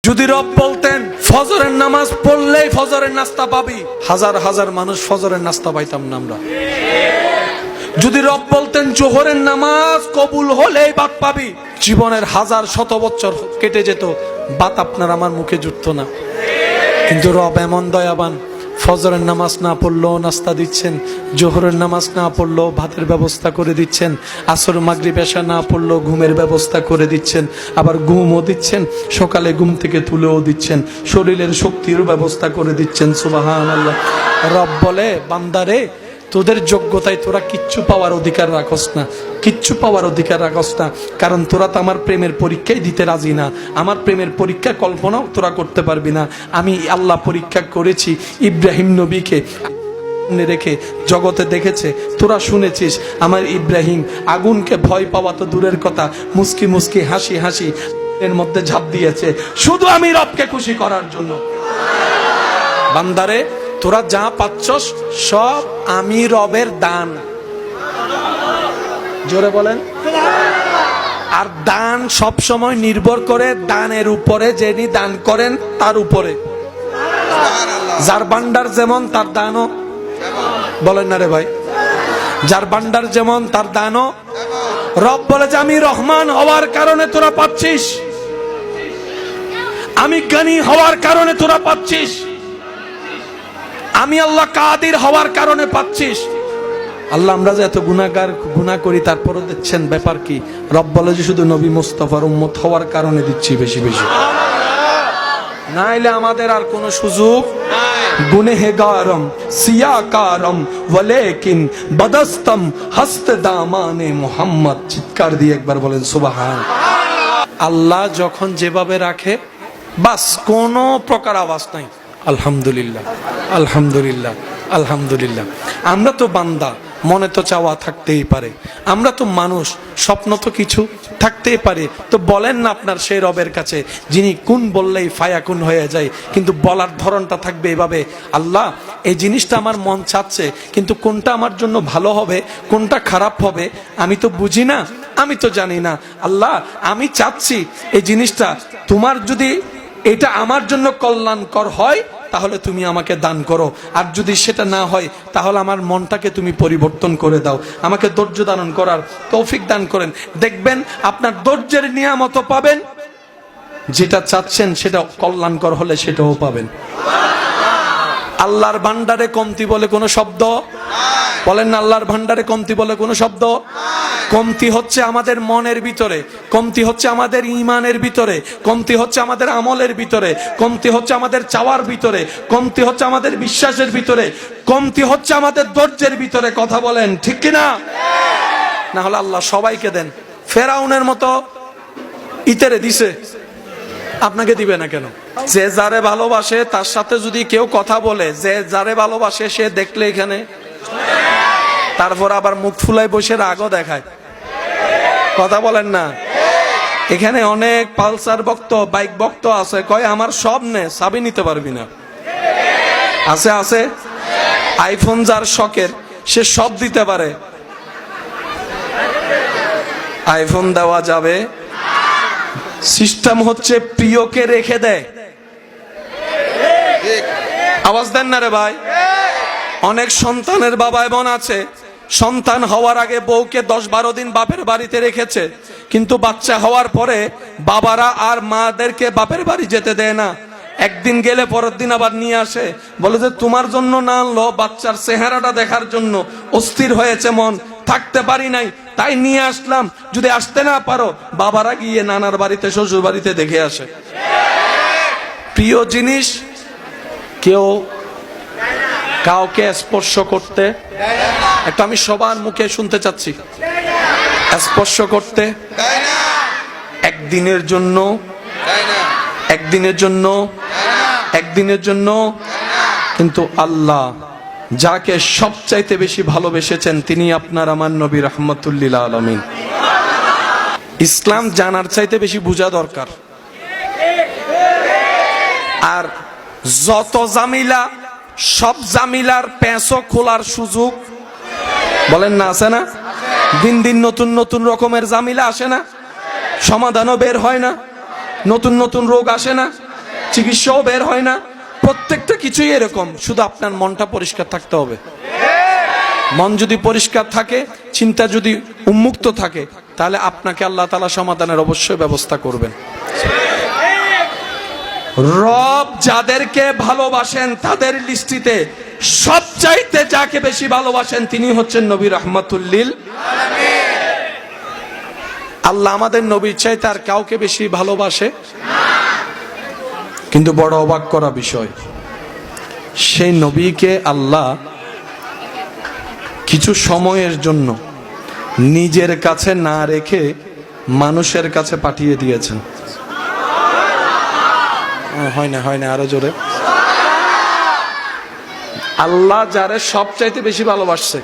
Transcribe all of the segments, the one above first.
যদি রব বলতেন ফজরের নামাজ পড়লেই ফজরের নাস্তা পাবি, হাজার হাজার মানুষ ফজরের নাস্তা পাইতাম না আমরা। যদি রব বলতেন জোহরের নামাজ কবুল হলেই ভাত পাবি, জীবনের হাজার শত বছর কেটে যেত, ভাত আপনার আমার মুখে জুটতো না। কিন্তু রব এমন দয়াবান, ফজরের নামাজ না পড়লেও নাস্তা দিচ্ছেন, জোহরের নামাজ না পড়লেও ভাতের ব্যবস্থা করে দিচ্ছেন, আসর মাগরিব এশা না পড়লেও ঘুমের ব্যবস্থা করে দিচ্ছেন, আবার ঘুমও দিচ্ছেন, সকালে ঘুম থেকে তুলেও দিচ্ছেন, শরীরের শক্তির ব্যবস্থা করে দিচ্ছেন। সুবহানাল্লাহ। রব বলে, বান্দারে তোদের যোগ্যতায় তোরা কিচ্ছু পাওয়ার অধিকার রাখস না, কিচ্ছু পাওয়ার অধিকার রাখস না, কারণ তোরা তো আমার প্রেমের পরীক্ষাই দিতে রাজি না। আমার প্রেমের পরীক্ষা কল্পনাও তোরা করতে পারবি না। আমি আল্লাহ পরীক্ষা করেছি ইব্রাহিম নবীকে রেখে, জগতে দেখেছে, তোরা শুনেছিস আমার ইব্রাহিম আগুনকে ভয় পাওয়া তো দূরের কথা, মুস্কি মুস্কি হাসি হাসি এর মধ্যে ঝাঁপ দিয়েছে, শুধু আমি রবকে খুশি করার জন্য। বান্দারে তোরা যা পাচ্ছস সব আমি রবের দান। জোরে বলেন। আর দান সব সময় নির্ভর করে দানের উপরে, যিনি দান করেন তার উপরে। যার ভান্ডার যেমন তার দানও, বলেন না রে ভাই, যার ভান্ডার যেমন তার দানও। রব বলে যে আমি রহমান হওয়ার কারণে তোরা পাচ্ছিস, আমি জ্ঞানী হওয়ার কারণে তোরা পাচ্ছিস, আমি আল্লাহ কাদির হওয়ার কারণে পাচ্ছিস। আল্লাহ আমরা যে এত গুনাহ করি তারপরও দিচ্ছেন, ব্যাপার কি? রব বলে যে শুধু নবী মুস্তাফার উম্মত হওয়ার কারণে দিচ্ছি বেশি বেশি, নাইলে আমাদের আর কোনো সুযোগ গুনেহগারম সিয়াকারম ওয়ালাকিন বদস্তম হস্ত দামানে মুহাম্মদ। চিৎকার দিয়ে একবার বলেন সুবহান। আল্লাহ যখন যেভাবে রাখে বাস কোনো প্রকার আওয়াজ নাই। আলহামদুলিল্লাহ, আলহামদুলিল্লাহ, আলহামদুলিল্লাহ। আমরা তো বান্দা, মনে তো চাওয়া থাকতেই পারে, আমরা তো মানুষ, স্বপ্ন তো কিছু থাকতেই পারে। তো বলেন না আপনার সেই রবের কাছে যিনি কুন বললেই ফায়াকুন হয়ে যায়, কিন্তু বলার ধরনটা থাকবে এভাবে, আল্লাহ এই জিনিসটা আমার মন চাচ্ছে, কিন্তু কোনটা আমার জন্য ভালো হবে কোনটা খারাপ হবে আমি তো বুঝি না, আমি তো জানি না। আল্লাহ আমি চাচ্ছি এই জিনিসটা তোমার, যদি এটা আমার জন্য কল্যাণকর হয় তাহলে তুমি আমাকে দান করো, আর যদি সেটা না হয় তাহলে আমার মনটাকে তুমি পরিবর্তন করে দাও, আমাকে ধৈর্য ধারণ করার তৌফিক দান করেন। দেখবেন আপনার ধৈর্যের নিয়ামত পাবেন, যেটা চাচ্ছেন সেটা কল্যাণকর হলে সেটাও পাবেন। আল্লাহর ভান্ডারে কমতি বলে কোনো শব্দ বলেন না, আল্লাহর ভান্ডারে কমতি বলে কোনো শব্দ। কমতি হচ্ছে আমাদের মনের ভিতরে, কমতি হচ্ছে আমাদের ঈমানের ভিতরে, কমতি হচ্ছে আমাদের আমলের ভিতরে, কমতি হচ্ছে আমাদের চাওয়ার ভিতরে, কমতি হচ্ছে আমাদের বিশ্বাসের ভিতরে, কমতি হচ্ছে আমাদের ধৈর্যের ভিতরে। কথা বলেন ঠিক কিনা? না হলে আল্লাহ সবাইকে দেন। ফেরাউনের মতো ইতেরে দিছে, আপনাকে দিবে না কেন? যে যারে ভালোবাসে তার সাথে যদি কেউ কথা বলে, যে যারে ভালোবাসে সে দেখলে এখানে, তারপর আবার মুখ ফুলাই বসে রাগও দেখায়। কথা বলেন না। এখানে অনেক পালসার ভক্ত, বাইক ভক্ত আছে, কয় আমার সব নে, চাবি নিতে পারবি না। আছে আছে। আইফোন যার শখের সে সব দিতে পারে, আইফোন দেওয়া যাবে। সিস্টেম হচ্ছে প্রিয়কে রেখে দেয়। আওয়াজ দেন না রে ভাই। অনেক সন্তানের বাবা এমন আছে, সন্তান হওয়ার আগে বউকে 10-12 দিন বাপের বাড়িতে রেখেছে, কিন্তু বাচ্চা হওয়ার পরে বাবারা আর মাদেরকে বাপের বাড়ি যেতে দেয় না। একদিন গেলে পরের দিন আবার নিয়ে আসে, বলে যে তোমার জন্য না আনলো, বাচ্চার চেহারাটা দেখার জন্য অস্থির হয়েছে মন, থাকতে পারি নাই তাই নিয়ে আসলাম। যদি আসতে না পারো বাবারা গিয়ে নানার বাড়িতে শ্বশুর বাড়িতে দেখে আসে। প্রিয় জিনিস কেউ কাউকে স্পর্শ করতে, একটা আমি সবার মুখে শুনতে চাচ্ছি, স্পর্শ করতে একদিনের জন্য, একদিনের জন্য, একদিনের জন্য। কিন্তু আল্লাহ যাকে সবচাইতে বেশি ভালোবেসেছেন তিনি আপনার আমার নবী রাহমাতুল আলামিন। ইসলাম জানার চাইতে বেশি বোঝা দরকার। আর যত জামিলা, সব জামিলার পেঁচো খোলার সুযোগ, বলেন না আছে না? দিন দিন নতুন নতুন রকমের জামিলা আসে না, সমাধানও বের হয় না, নতুন নতুন রোগ আসে না। চিকিৎসাও বের হয় না, প্রত্যেকটা কিছুই এরকম। শুধু আপনার মনটা পরিষ্কার থাকতে হবে। মন যদি পরিষ্কার থাকে, চিন্তা যদি উন্মুক্ত থাকে, তাহলে আপনাকে আল্লাহ তাআলা সমাধানের অবশ্যই ব্যবস্থা করবেন। রব যাদেরকে ভালোবাসেন তাদের লিস্টিতে সবচাইতে যাকে বেশি ভালোবাসেন তিনি হচ্ছেন নবী রাহমাতুল লিল আলামিন। আল্লাহ আমাদের নবীর চাইতে আর কাউকে বেশি ভালোবাসে না। কিন্তু বড় অবাক করা বিষয়, সেই নবীকে আল্লাহ কিছু সময়ের জন্য নিজের কাছে না রেখে মানুষের কাছে পাঠিয়ে দিয়েছেন। হয় না আরো জোরে। আল্লাহ যারে সবচাইতে বেশি ভালোবাসছে,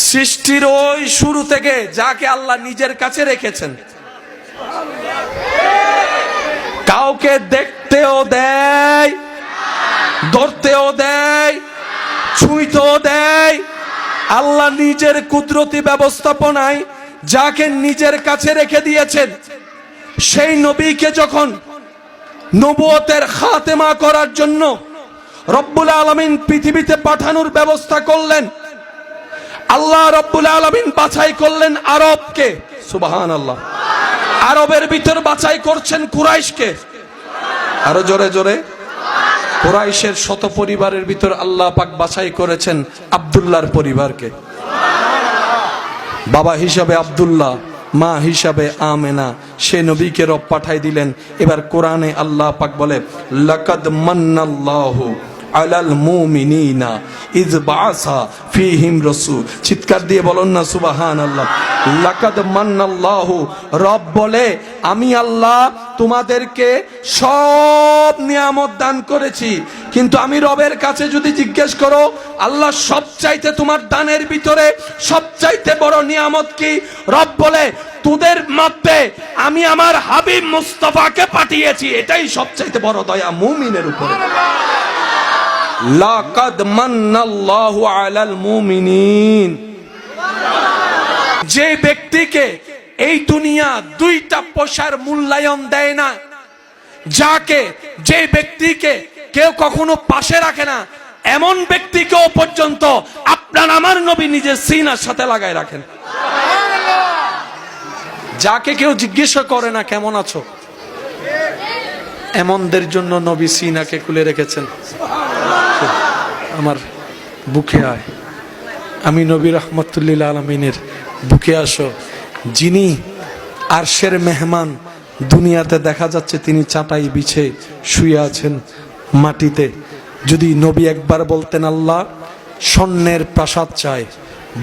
সৃষ্টির ওই শুরু থেকে যাকে আল্লাহ নিজের কাছে রেখেছেন, কাউকে দেখতেও দেয়, ধরতেও দেয়, ছুঁইতেও দেয়। আল্লাহ নিজের কুদরতি ব্যবস্থাপনায় যাকে নিজের কাছে রেখে দিয়েছেন, সেই নবীকে যখন নবুয়তের খাতেমা করার জন্য রব্বুল আলামিন পৃথিবীতে পাঠানোর ব্যবস্থা করলেন, আল্লাহ রব্বুল আলামিন বাছাই করলেন আরবকে। সুবহানাল্লাহ। আরবের ভিতর বাছাই করছেন কুরাইশকে। আরো জোরে জোরে। কুরাইশের শত পরিবারের ভিতর আল্লাহ পাক বাছাই করেছেন আব্দুল্লাহর পরিবারকে। বাবা হিসাবে আব্দুল্লাহ, মা হিসাবে আমেনা, সে নবীকে রব পাঠাই দিলেন। এবার কোরআনে আল্লাহ পাক বলে, লাকাদ মান্নাল্লাহু আলাল মুমিনিনা ইয বাআসা ফীহিম রাসূল। চিৎকার দিয়ে বলুন না সুবহানাল্লাহ। লাকাদ মান্নাল্লাহু, রব বলে আমি আল্লাহ তোমাদেরকে সব নিয়ামত দান করেছি, কিন্তু আমি রবের কাছে যদি জিজ্ঞেস করো আল্লাহ সবচাইতে তোমার দানের ভিতরে সবচাইতে বড় নিয়ামত কি, রব বলে তোদের মধ্যে আমি আমার হাবিব মুস্তাফাকে পাঠিয়েছি, এটাই সবচাইতে বড় দয়া মুমিনের উপরে। লাকাদ মান্নাল্লাহু আলাল মুমিনিন। যে ব্যক্তিকে এই দুনিয়া দুইটা পয়সার মূল্যায়ন দেয় না, যে ব্যক্তিকে কেউ কখনো পাশে রাখে না, এমন ব্যক্তিকেও পর্যন্ত আপনার আমার নবী নিজের সিনার সাথে লাগায় রাখেন। যাকে কেউ জিজ্ঞাসা করে না কেমন আছো, এমনদের জন্য নবী সিনাকে খুলে রেখেছেন। আমার বুকে আয়, আমি নবী রাহমাতুল লিল আলামিনের বুকে আসো। যিনি আরশের মেহমান, দুনিয়াতে দেখা যাচ্ছে তিনি চাটাই বিছে শুয়ে আছেন মাটিতে। যদি নবী একবার বলতেন আল্লাহ স্বর্ণের প্রাসাদ চাই,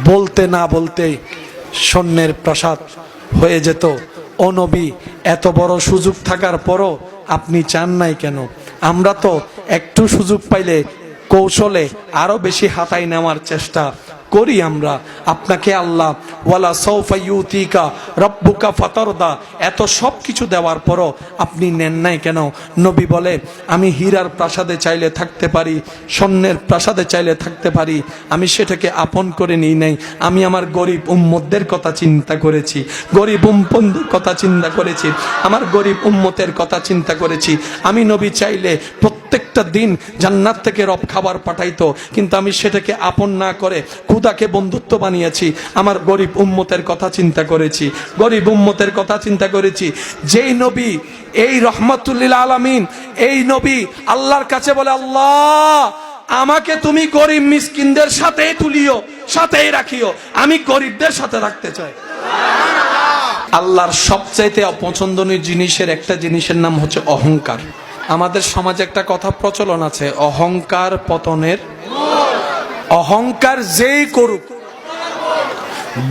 বলতে না বলতেই স্বর্ণের প্রাসাদ হয়ে যেত। ও নবী, এত বড় সুযোগ থাকার পরও আপনি চান নাই কেন? আমরা তো একটু সুযোগ পাইলে কৌশলে আরো বেশি হাতায় নেওয়ার চেষ্টা করি আমরা। আপনাকে আল্লাহ ওয়ালা সাউফা ইউতিকা রাব্বুকা ফাতারদা, এত সব কিছু দেওয়ার পরও আপনি নেন নাই কেন? নবী বলে আমি হীরার প্রাসাদে চাইলে থাকতে পারি, স্বর্ণের প্রাসাদে চাইলে থাকতে পারি, আমি সেটাকে আপন করে নিই নাই। আমি আমার গরিব উম্মতদের কথা চিন্তা করেছি, গরিব উম্মতের কথা চিন্তা করেছি, আমার গরিব উম্মতের কথা চিন্তা করেছি। আমি নবী চাইলে প্রত্যেকটা দিন জান্নাত থেকে রব খাবার পাঠাইতো, কিন্তু আমি সেটাকে আপন না করে খুদাকে বন্ধুত্ব বানিয়েছি। আমার গরিব উম্মতের কথা চিন্তা করেছি, গরিব উম্মতের কথা চিন্তা করেছি। যেই নবী এই রহমাতুল লিল আলামিন, এই নবী আল্লাহর কাছে বলে আল্লাহ আমাকে তুমি গরিব মিসকিনদের সাথে তুলিও, সাথেই রাখিও, আমি গরিবদের সাথে রাখতে চাই। আল্লাহর সবচাইতে অপছন্দনীয় জিনিসের একটা জিনিসের নাম হচ্ছে অহংকার। আমাদের সমাজে একটা কথা প্রচলন আছে, অহংকার পতনের। অহংকার যেই করুক,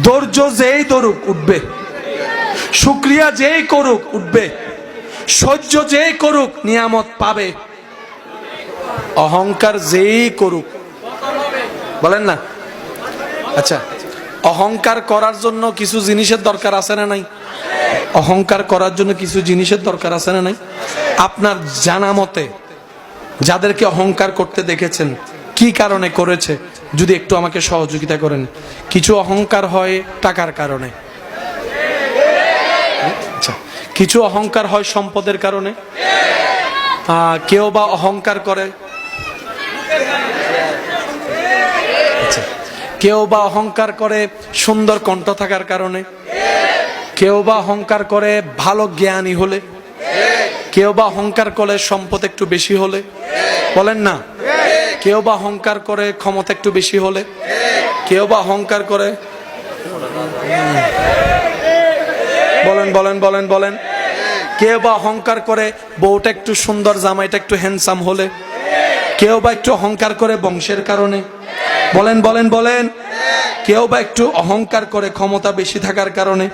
ধৈর্য যেই ধরুক উঠবে, শুকরিয়া যেই করুক উঠবে, সহ্য যেই করুক নিয়ামত পাবে। অহংকার যেই করুক, বলেন না? আচ্ছা, অহংকার করার জন্য কিছু জিনিসের দরকার আছে না নাই? অহংকার করার জন্য কিছু জিনিসের দরকার আছে না নাই? আপনার জানা মতে যাদেরকে অহংকার করতে দেখেছেন কি কারণে করেছে, যদি একটু আমাকে সহযোগিতা করেন। কিছু অহংকার হয় টাকার কারণে, আচ্ছা, কিছু অহংকার হয় সম্পদের কারণে, কেউ বা অহংকার করে, কেউ বা অহংকার করে সুন্দর কণ্ঠ থাকার কারণে, কেউ বা অহংকার করে ভালো জ্ঞানী হলে, কেউ বা অহংকার করে সম্পদ একটু বেশি হলে, বলেন না, কেউ বা অহংকার করে ক্ষমতা একটু বেশি হলে, কেউ বা অহংকার করে, বলেন বলেন বলেন বলেন, কেউ বা অহংকার করে বউটা একটু সুন্দর, জামাইটা একটু হ্যান্ডসাম হলে, কেউ বা একটু অহংকার করে বংশের কারণে, বলেন বলেন বলেন, কেউ বা একটু অহংকার করে ক্ষমতা বেশি থাকার কারণে,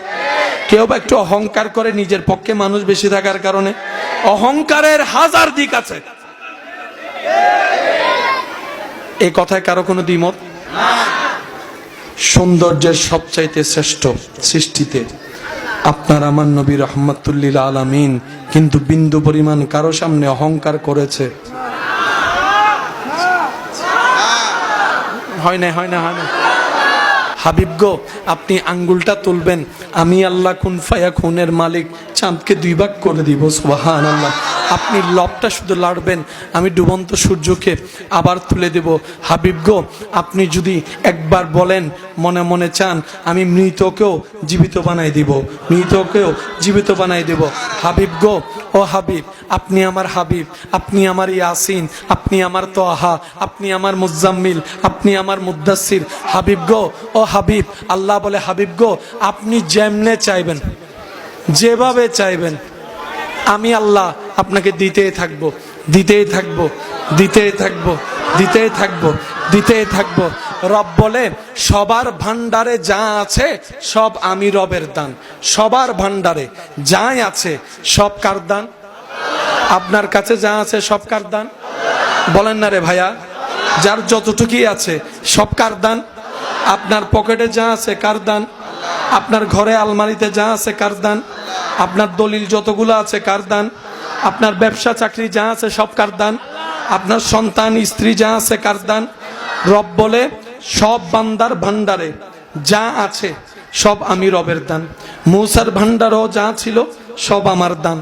কেউ বা একটু অহংকার করে নিজের পক্ষে মানুষ বেশি থাকার কারণে। অহংকারের হাজার দিক আছে, এই কথায় কারো কোনো দ্বিমত? সৌন্দর্যের সবচাইতে শ্রেষ্ঠ সৃষ্টিতে আপনার আমার নবী রহমাতুল্লিল আলামিন কিন্তু বিন্দু পরিমাণ কারো সামনে অহংকার করেছে? হয় না, হয় না, হয় না। হাবিব গো, আপনি আঙ্গুলটা তুলবেন, আমি আল্লাহ কুন ফায়াকুনের মালিক, চাঁদকে 2 ভাগ করে দিব, সুবহানাল্লাহ। আপনি লবটা শুধু লাড়বেন, আমি ডুবন্ত সূর্যকে আবার তুলে দেব। হাবিব গো, আপনি যদি একবার বলেন, মনে মনে চান, আমি মৃতকেও জীবিত বানাই দিব, মৃতকেও জীবিত বানাই দেব। হাবিব গো, ও হাবিব, আপনি আমার হাবিব, আপনি আমার ইয়াসিন, আপনি আমার তোহা, আপনি আমার মুজাম্মিল, আপনি আমার মুদ্দাসির। হাবিব গো, ও হাবিব, আল্লাহ বলে, হাবিব গো, আপনি যেমনে চাইবেন, যেভাবে চাইবেন, আমি আল্লাহ আপনাকে দিতেই থাকবো, দিতেই থাকবো, দিতেই থাকবো, দিতেই থাকবো, দিতেই থাকবো। রব বলে, সবার ভান্ডারে যা আছে সব আমি রবের দান। সবার ভান্ডারে যাই আছে সব কার দান? আপনার কাছে যা আছে সব কার দান? বলেন না রে ভাইয়া, যার যতটুকুই আছে সব কার দান? আপনার পকেটে যা আছে কার দান? আপনার ঘরে আলমারিতে যা আছে কার দান? আপনার দলিল যতগুলো আছে কার দান? আপনার ব্যবসা চাকরি যা আছে সব কার দান? আপনার সন্তান স্ত্রী যা আছে কার দান? রব বলে, সব বান্দার ভান্ডারে যা আছে সব আমি রবের দান। মূসার ভান্ডারও যা ছিল সব আমার দান,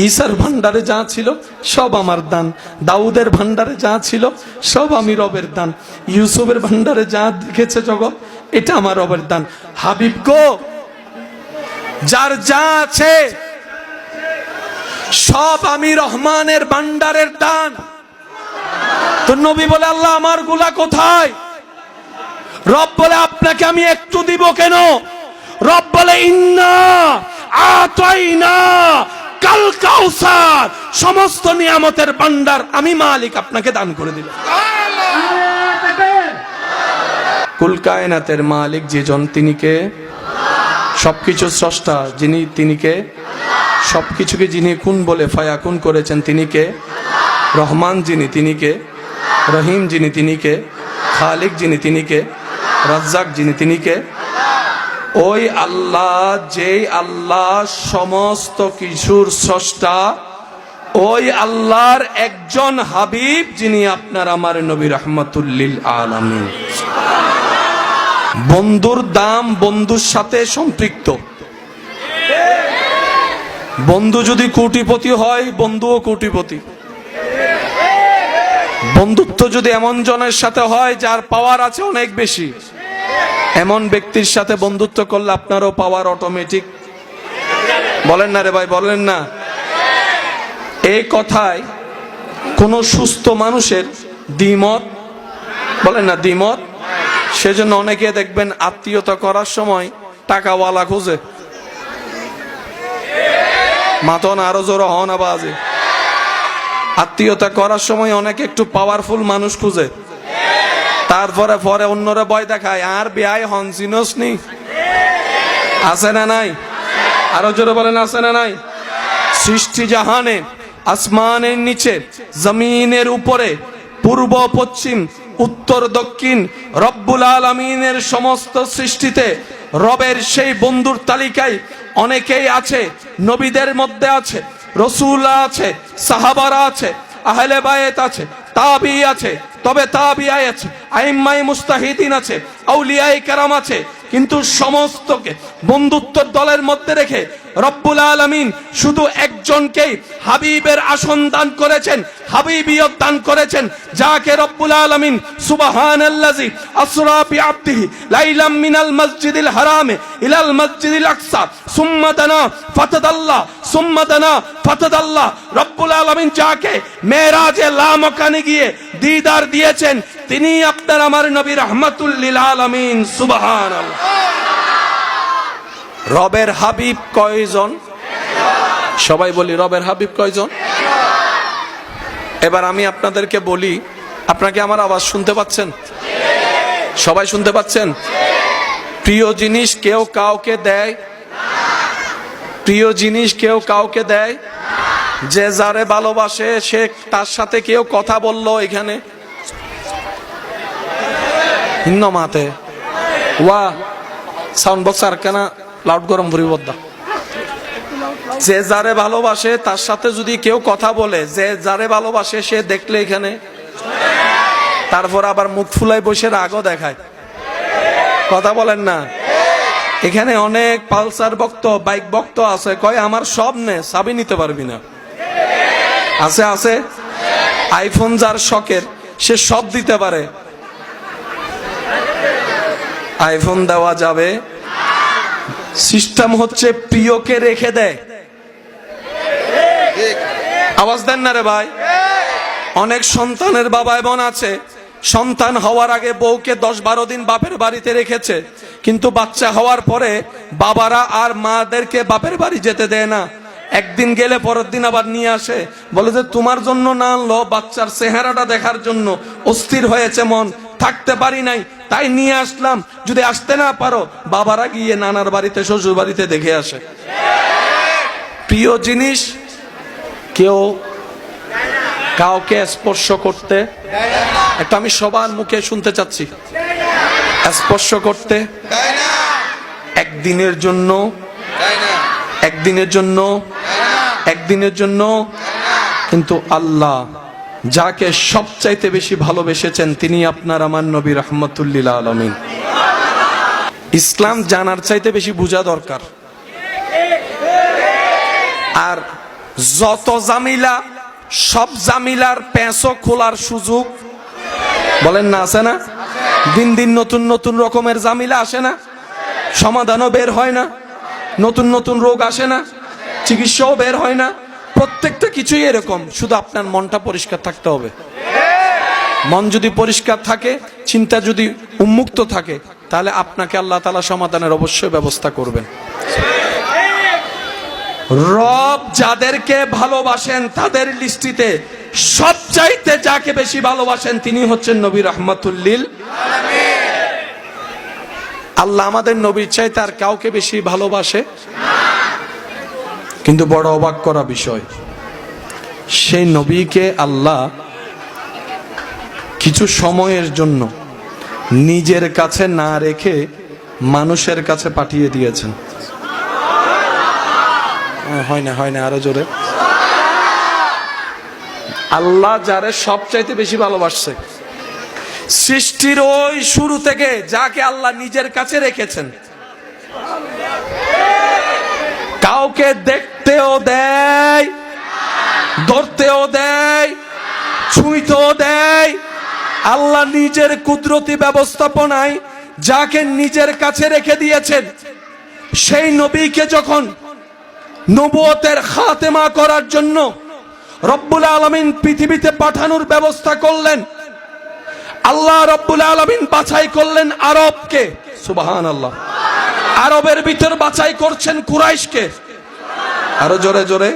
ঈসার ভান্ডারে যা ছিল সব আমার দান, দাউদের ভান্ডারে যা ছিল সব আমি রবের দান, ইউসুফের ভান্ডারে যা দেখেছে জগৎ এটা আমার রবের দান। হাবিব গো, যার যা আছে সব আমি রহমানের ভান্ডারের দান। তো নবী বলে, আল্লাহ আমার গুলা কোথায়? রব বলে, আপনাকে আমি একটু দিব কেন? রব বলে, ইন্না আতাইনা কাল কাউসার, সমস্ত নিয়ামতের ভান্ডার আমি মালিক আপনাকে দান করে দিলাম। কুল কায়নাতের মালিক যেজন, তিনি কে? সবকিছু স্রষ্টা যিনি, তিনি কে? সবকিছুকে যিনি কুন বলে ফায়াকুন করেছেন, তিনি কে? রহমান যিনি, তিনি কে? রহিম যিনি, তিনি কে? খালিক যিনি, তিনি কে? রাজ্জাক যিনি, তিনি কে? ওই আল্লাহ, যেই আল্লাহ সমস্ত কিছুর স্রষ্টা, ওই আল্লাহর একজন হাবিব যিনি আপনার আমার নবী রাহমাতুল্লিল আলামিন। বন্ধুর দাম বন্ধুর সাথে সম্পৃক্ত। বন্ধু যদি কোটিপতি হয়, বন্ধুও কোটিপতি। বন্ধুত্ব যদি এমন জনের সাথে হয় যার পাওয়ার আছে অনেক বেশি, এমন ব্যক্তির সাথে বন্ধুত্ব করলে আপনারও পাওয়ার অটোমেটিক। বলেন না রে ভাই, বলেন না? এই কথায় কোন সুস্থ মানুষের দ্বিমত, বলেন না দ্বিমত? সেজন্য অনেকে দেখবেন আত্মীয়তা করার সময় টাকাওয়ালা খুঁজে, মাতন আরো জোর হন আবাজে। আত্মীয়তা করার সময় অনেকে একটু পাওয়ারফুল মানুষ খুঁজে, তারপরে পরে অন্যরা ভয় দেখায়, আর বিয়ায় হন চিনস নি? আছে না নাই? আরো জোরে বলেন, আছে না নাই? সৃষ্টি জাহানে, আসমানের নিচে, জমিনের উপরে, পূর্ব পশ্চিম উত্তর দক্ষিণ, রব্বুল আলামিনের সমস্ত সৃষ্টিতে রবের সেই বন্ধুর তালিকায় অনেকেই আছে। নবীদের মধ্যে আছে, রাসূল আছে, সাহাবারা আছে, আহলে বায়েত আছে, তাবি আছে, তবে তাবিআই আছে, আইম্মায়ে মুস্তাহিদিন আছে, আউলিয়ায়ে কেরাম আছে। কিন্তু সমস্তকে বন্ধুত্বের দলের মধ্যে রেখে রব্বুল আলামিন শুধু একজনকেই হাবিবের আসন দান করেছেন, হাবিবিয়ত দান করেছেন, যাকে রব্বুল আলামিন সুবহানাল্লাযী আসরা বিআবদিহি লাইলাম মিনাল মসজিদিল হারামে ইলাল মসজিদিল আকসা সুম্মা দানা ফাতাদাল্লাহ সুম্মা দানা ফাতাদাল্লাহ। রব্বুল আলামিন যাকে মেরাজে লামাকানে গিয়ে দিদার দিয়েছেন, তিনি আপনার আমার নবী রাহমাতুল লিল আলামিন। সুবহানাল্লাহ। রবের হাবিব কয়জন? সবাই বলি, রবের হাবিব কয়জন? এবার আমি আপনাদেরকে বলি, আপনাকে আমার আওয়াজ শুনতে পাচ্ছেন? সবাই শুনতে পাচ্ছেন? প্রিয় জিনিস কেউ কাউকে দেয়? প্রিয় জিনিস কেউ কাউকে দেয়? যে যারে ভালোবাসে সে তার সাথে কেউ কথা বললো এখানে হিন্নমাতে ওয়া সাউন্ড বক্স আর কেনা লাউড গরম ভরি বদ্দা। যে যারে ভালোবাসে তার সাথে যদি কেউ কথা বলে, যে যারে ভালোবাসে সে দেখলে এখানে, তারপর আবার মুখ ফুলাই বসে রাগও দেখায়। কথা বলেন না? এখানে অনেক পালসার ভক্ত, বাইক ভক্ত আছে, কয় আমার সব নে, চাবি নিতে পারবি না। আছে আছে। আইফোন যার শখের সে সব দিতে পারে, আইফোন দেওয়া যাবে? সিস্টেম হচ্ছে প্রিয়কে রেখে দেয়। আওয়াজ দেন না রে ভাই। অনেক সন্তানের বাবা এমন আছে, সন্তান হওয়ার আগে বউকে 10-12 দিন বাপের বাড়িতে রেখেছে, কিন্তু বাচ্চা হওয়ার পরে বাবারা আর মাদেরকে বাপের বাড়ি যেতে দেয় না। একদিন গেলে পরের দিন আবার নিয়ে আসে, বলে যে তোমার জন্য না আনলো, বাচ্চার চেহারাটা দেখার জন্য অস্থির হয়েছে মন, থাকতে পারি নাই, তাই নিয়ে আসলাম। যদি আসতে না পারো, বাবারা গিয়ে নানার বাড়িতে শ্বশুর বাড়িতে দেখে আসে। প্রিয় জিনিস কেউ কাউকে স্পর্শ করতে, একটা আমি সবার মুখে শুনতে চাচ্ছি, স্পর্শ করতে একদিনের জন্য, একদিনের জন্য, একদিনের জন্য। কিন্তু আল্লাহ যাকে সবচাইতে বেশি ভালোবেসেছেন তিনি আপনার আমার নবী রাহমাতুল লিল আলামিন। ইসলাম জানার চাইতে বেশি বোঝা দরকার। আর যত জামিলা, সব জামিলার পেঁচো খোলার সুযোগ বলেন না, আছে না? দিন দিন নতুন নতুন রকমের জামিলা আসে না? সমাধানও বের হয় না? নতুন নতুন রোগ আসে না? চিকিৎসাও বের হয় না? প্রত্যেকটা কিছুই এরকম, শুধু আপনার মনটা পরিষ্কার থাকতে হবে। মন যদি পরিষ্কার থাকে, চিন্তা যদি উন্মুক্ত থাকে, তাহলে আপনাকে আল্লাহ তাআলা সমাধানের অবশ্যই ব্যবস্থা করবেন। রব যাদেরকে ভালোবাসেন তাদের লিস্টিতে সবচাইতে যাকে বেশি ভালোবাসেন তিনি হচ্ছেন নবী রাহমাতুল লিল আলামিন। আল্লাহ আমাদের নবীর চাইতে আর কাউকে বেশি ভালোবাসে। কিন্তু বড় অবাক করা বিষয়, সেই নবীকে আল্লাহ কিছু সময়ের জন্য নিজের কাছে না রেখে মানুষের কাছে পাঠিয়ে দিয়েছেন। হয় না, হয় না, আরো জোরে। আল্লাহ যারে সবচাইতে বেশি ভালোবাসছে, সৃষ্টির ওই শুরু থেকে যাকে আল্লাহ নিজের কাছে রেখেছেন, কাউকে দেখতেও দেয়, ধরতেও দেয়, ছুঁইতেও দেয়। আল্লাহ নিজের কুদরতি ব্যবস্থাপনায় যাকে নিজের কাছে রেখে দিয়েছেন, সেই নবীকে যখন নবুয়তের খাতেমা করার জন্য রব্বুল আলামিন পৃথিবীতে পাঠানোর ব্যবস্থা করলেন, আল্লাহ রব্বুল আলামিন বাছাই করলেন আরবকে। সুবহানাল্লাহ। আরবের ভিতর বাছাই করছেন কুরাইশকে। আরো জোরে জোরে।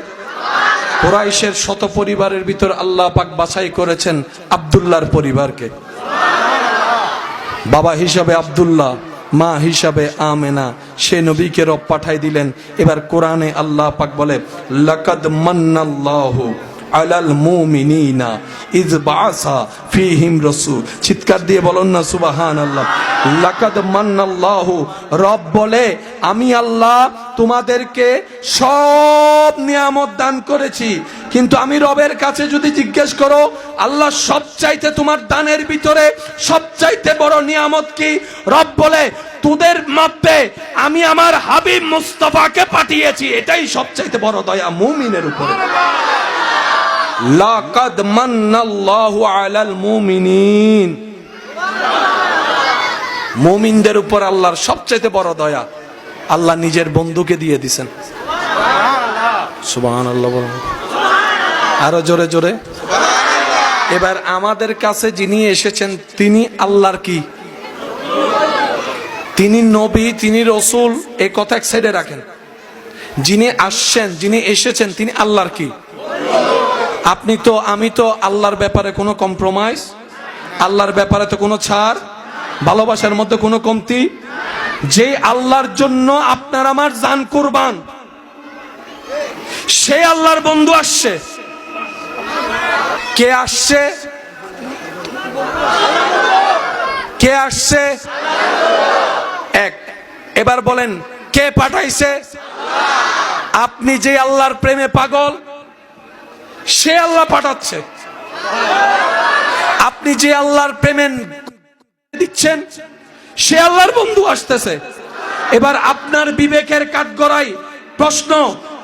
কুরাইশের শত পরিবারের ভিতর আল্লাহ পাক বাছাই করেছেন আব্দুল্লাহর পরিবারকে। বাবা হিসাবে আব্দুল্লাহ, মা হিসাবে আমেনা, সে নবীকে রব পাঠাই দিলেন। এবার কোরআনে আল্লাহ পাক বলে, লাকাদ মান্নাল্লাহু আলাল মুমিনিনা ইয বাআসা ফীহিম রাসূল। চিৎকার দিয়ে বলুন না সুবহানাল্লাহ। লাকাদ মান্নাল্লাহু, রব বলে আমি আল্লাহ তোমাদেরকে সব নিয়ামত দান করেছি, কিন্তু আমি রবের কাছে যদি জিজ্ঞেস করো আল্লাহ সবচাইতে তোমার দানের ভিতরে সবচাইতে বড় নিয়ামত কি, রব বলে তোদের মধ্যে আমি আমার হাবিব মুস্তাফাকে পাঠিয়েছি, এটাই সবচাইতে বড় দয়া মুমিনের উপরে। লাকাদ মান্নাল্লাহু আলাল মুমিনিন, মুমিনদের উপর আল্লাহর সবচাইতে বড় দয়া, আল্লাহ নিজের বন্ধুকে দিয়ে দিয়েছেন। সুবহানাল্লাহ বলেন, আরো জোরে জোরে। এবার আমাদের কাছে যিনি এসেছেন তিনি আল্লাহর কি, তিনি নবী, তিনি রসুল, এই কথা এক সাইডে রাখেন। যিনি আসছেন, যিনি এসেছেন তিনি আল্লাহর কি। আপনি তো আমি তো আল্লাহর ব্যাপারে কোনো কম্প্রোমাইজ, আল্লাহর ব্যাপারে তো কোনো ছাড়, ভালোবাসার মধ্যে কোনো কমতি। যে আল্লাহর জন্য আপনার আমার জান কুরবান, সে আল্লাহর বন্ধু আসছে। কে আসছে? কে আসছে? এক। এবার বলেন কে পাঠাইছে? আপনি যে আল্লাহর প্রেমে পাগল, সে আল্লাহ পাঠাচ্ছে। আপনি যে আল্লাহর প্রেমে দিচ্ছেন, সে আল্লাহর বন্ধু আসতেছে। এবার আপনার বিবেকের কাঠগড়ায় প্রশ্ন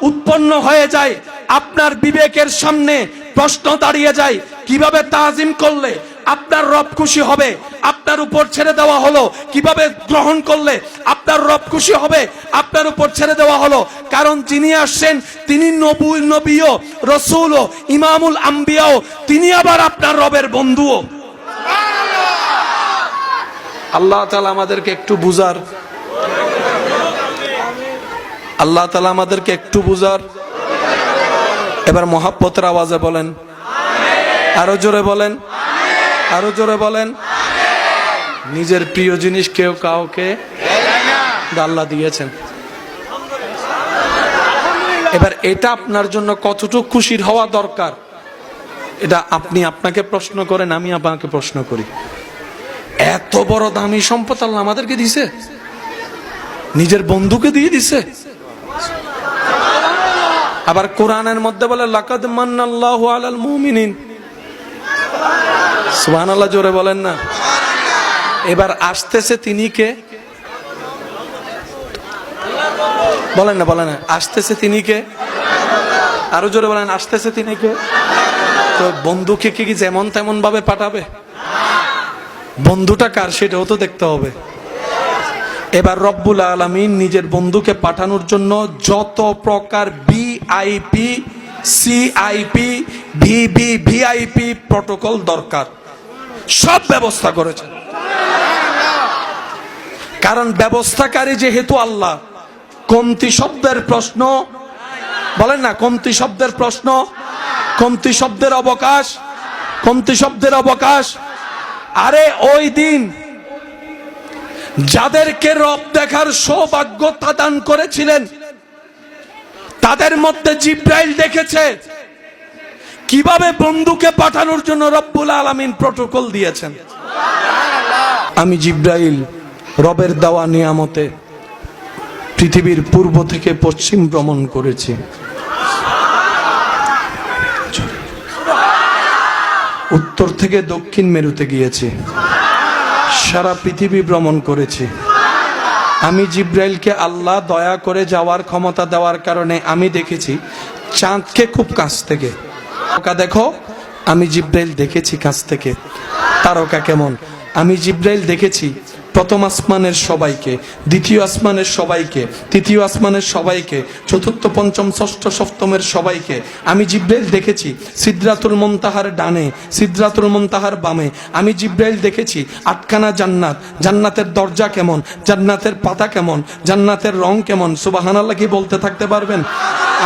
উৎপন্ন হয়ে যায়, আপনার বিবেকের সামনে প্রশ্ন দাঁড়িয়ে যায়, কিভাবে তাজিম করলে আপনার রব খুশি হবে, আপনার উপর ছেড়ে দেওয়া হলো, কিভাবে গ্রহণ করলে আপনার রব খুশি হবে, আপনার উপর ছেড়ে দেওয়া হলো। কারণ যিনি আসছেন তিনি নবীও, রসুলও, ইমামুল আম্বিয়াও, তিনি আবার আপনার রবের বন্ধুও। আল্লাহ তাআলা আমাদেরকে একটু বুঝার, আল্লাহ তাআলা আমাদেরকে একটু বুঝার। এবার মহাব্বতের আওয়াজে বলেন, আরো জোরে বলেন, আরো জোরে বলেন। নিজের প্রিয় জিনিস কেউ কাউকে আল্লাহ দিয়েছেন। এবার এটা আপনার জন্য কতটুকু খুশির হওয়া দরকার, এটা আপনি আপনাকে প্রশ্ন করেন, আমি আপনাকে প্রশ্ন করি। এত বড় দামি সম্পদ আল্লাহ আমাদেরকে দিছে, নিজের বন্ধুকে দিয়ে দিছে। আবার কোরআনের মধ্যে বলে লাকাদ মান্নাল্লাহু আলাল মুমিনিন। সুবহানাল্লাহ জোরে বলেন না। এবার আসতেছে তিনি কে? বলেন না, বলেন না, আসতেছে তিনি কে? আরো জোরে বলেন, আসতেছে তিনি কে? তো বন্ধুকে কি যেমন তেমন ভাবে পাঠাবে? বন্ধুটা কার সেটাও তো দেখতে হবে। এবার রব্বুল আলামিন নিজের বন্ধুকে পাঠানোর জন্য যত প্রকার VIP, CIP, VIP প্রটোকল দরকার সব ব্যবস্থা করেছেন। কারণ ব্যবস্থাকারী যেহেতু আল্লাহ, কমতি শব্দের প্রশ্ন, বলেন না, কমতি শব্দের প্রশ্ন, কমতি শব্দের অবকাশ, কমতি শব্দের অবকাশ। আরে ওই দিন যাদেরকে রব দেখার সৌভাগ্য দান করেছিলেন, তাদের মধ্যে জিব্রাইল দেখেছে কিভাবে বন্ধুকে পাঠানোর জন্য রব্বুল আলামিন প্রটোকল দিয়েছেন। আমি জিব্রাইল রবের দেওয়া নিয়ামতে পৃথিবীর পূর্ব থেকে পশ্চিম ভ্রমণ করেছি, উত্তর থেকে দক্ষিণ মেরুতে গিয়েছি, সারা পৃথিবী ভ্রমণ করেছি। আমি জিব্রাইলকে আল্লাহ দয়া করে যাওয়ার ক্ষমতা দেওয়ার কারণে আমি দেখেছি চাঁদকে খুব কাছ থেকে। তারকা দেখো, আমি জিব্রাইল দেখেছি কাছ থেকে। তারকা কেমন? আমি জিব্রাইল দেখেছি প্রথম আসমানের সবাইকে, দ্বিতীয় আসমানের সবাইকে, তৃতীয় আসমানের সবাইকে, চতুর্থ পঞ্চম ষষ্ঠ সপ্তমের সবাইকে। আমি জিব্রাইল দেখেছি সিদরাতুল মুনতাহার ডানে, সিদরাতুল মুনতাহার বামে। আমি জিব্রাইল দেখেছি আটখানা জান্নাত, জান্নাতের দরজা কেমন, জান্নাতের পাতা কেমন, জান্নাতের রং কেমন। সুবহানাল্লাহ কি বলতে থাকতে পারবেন?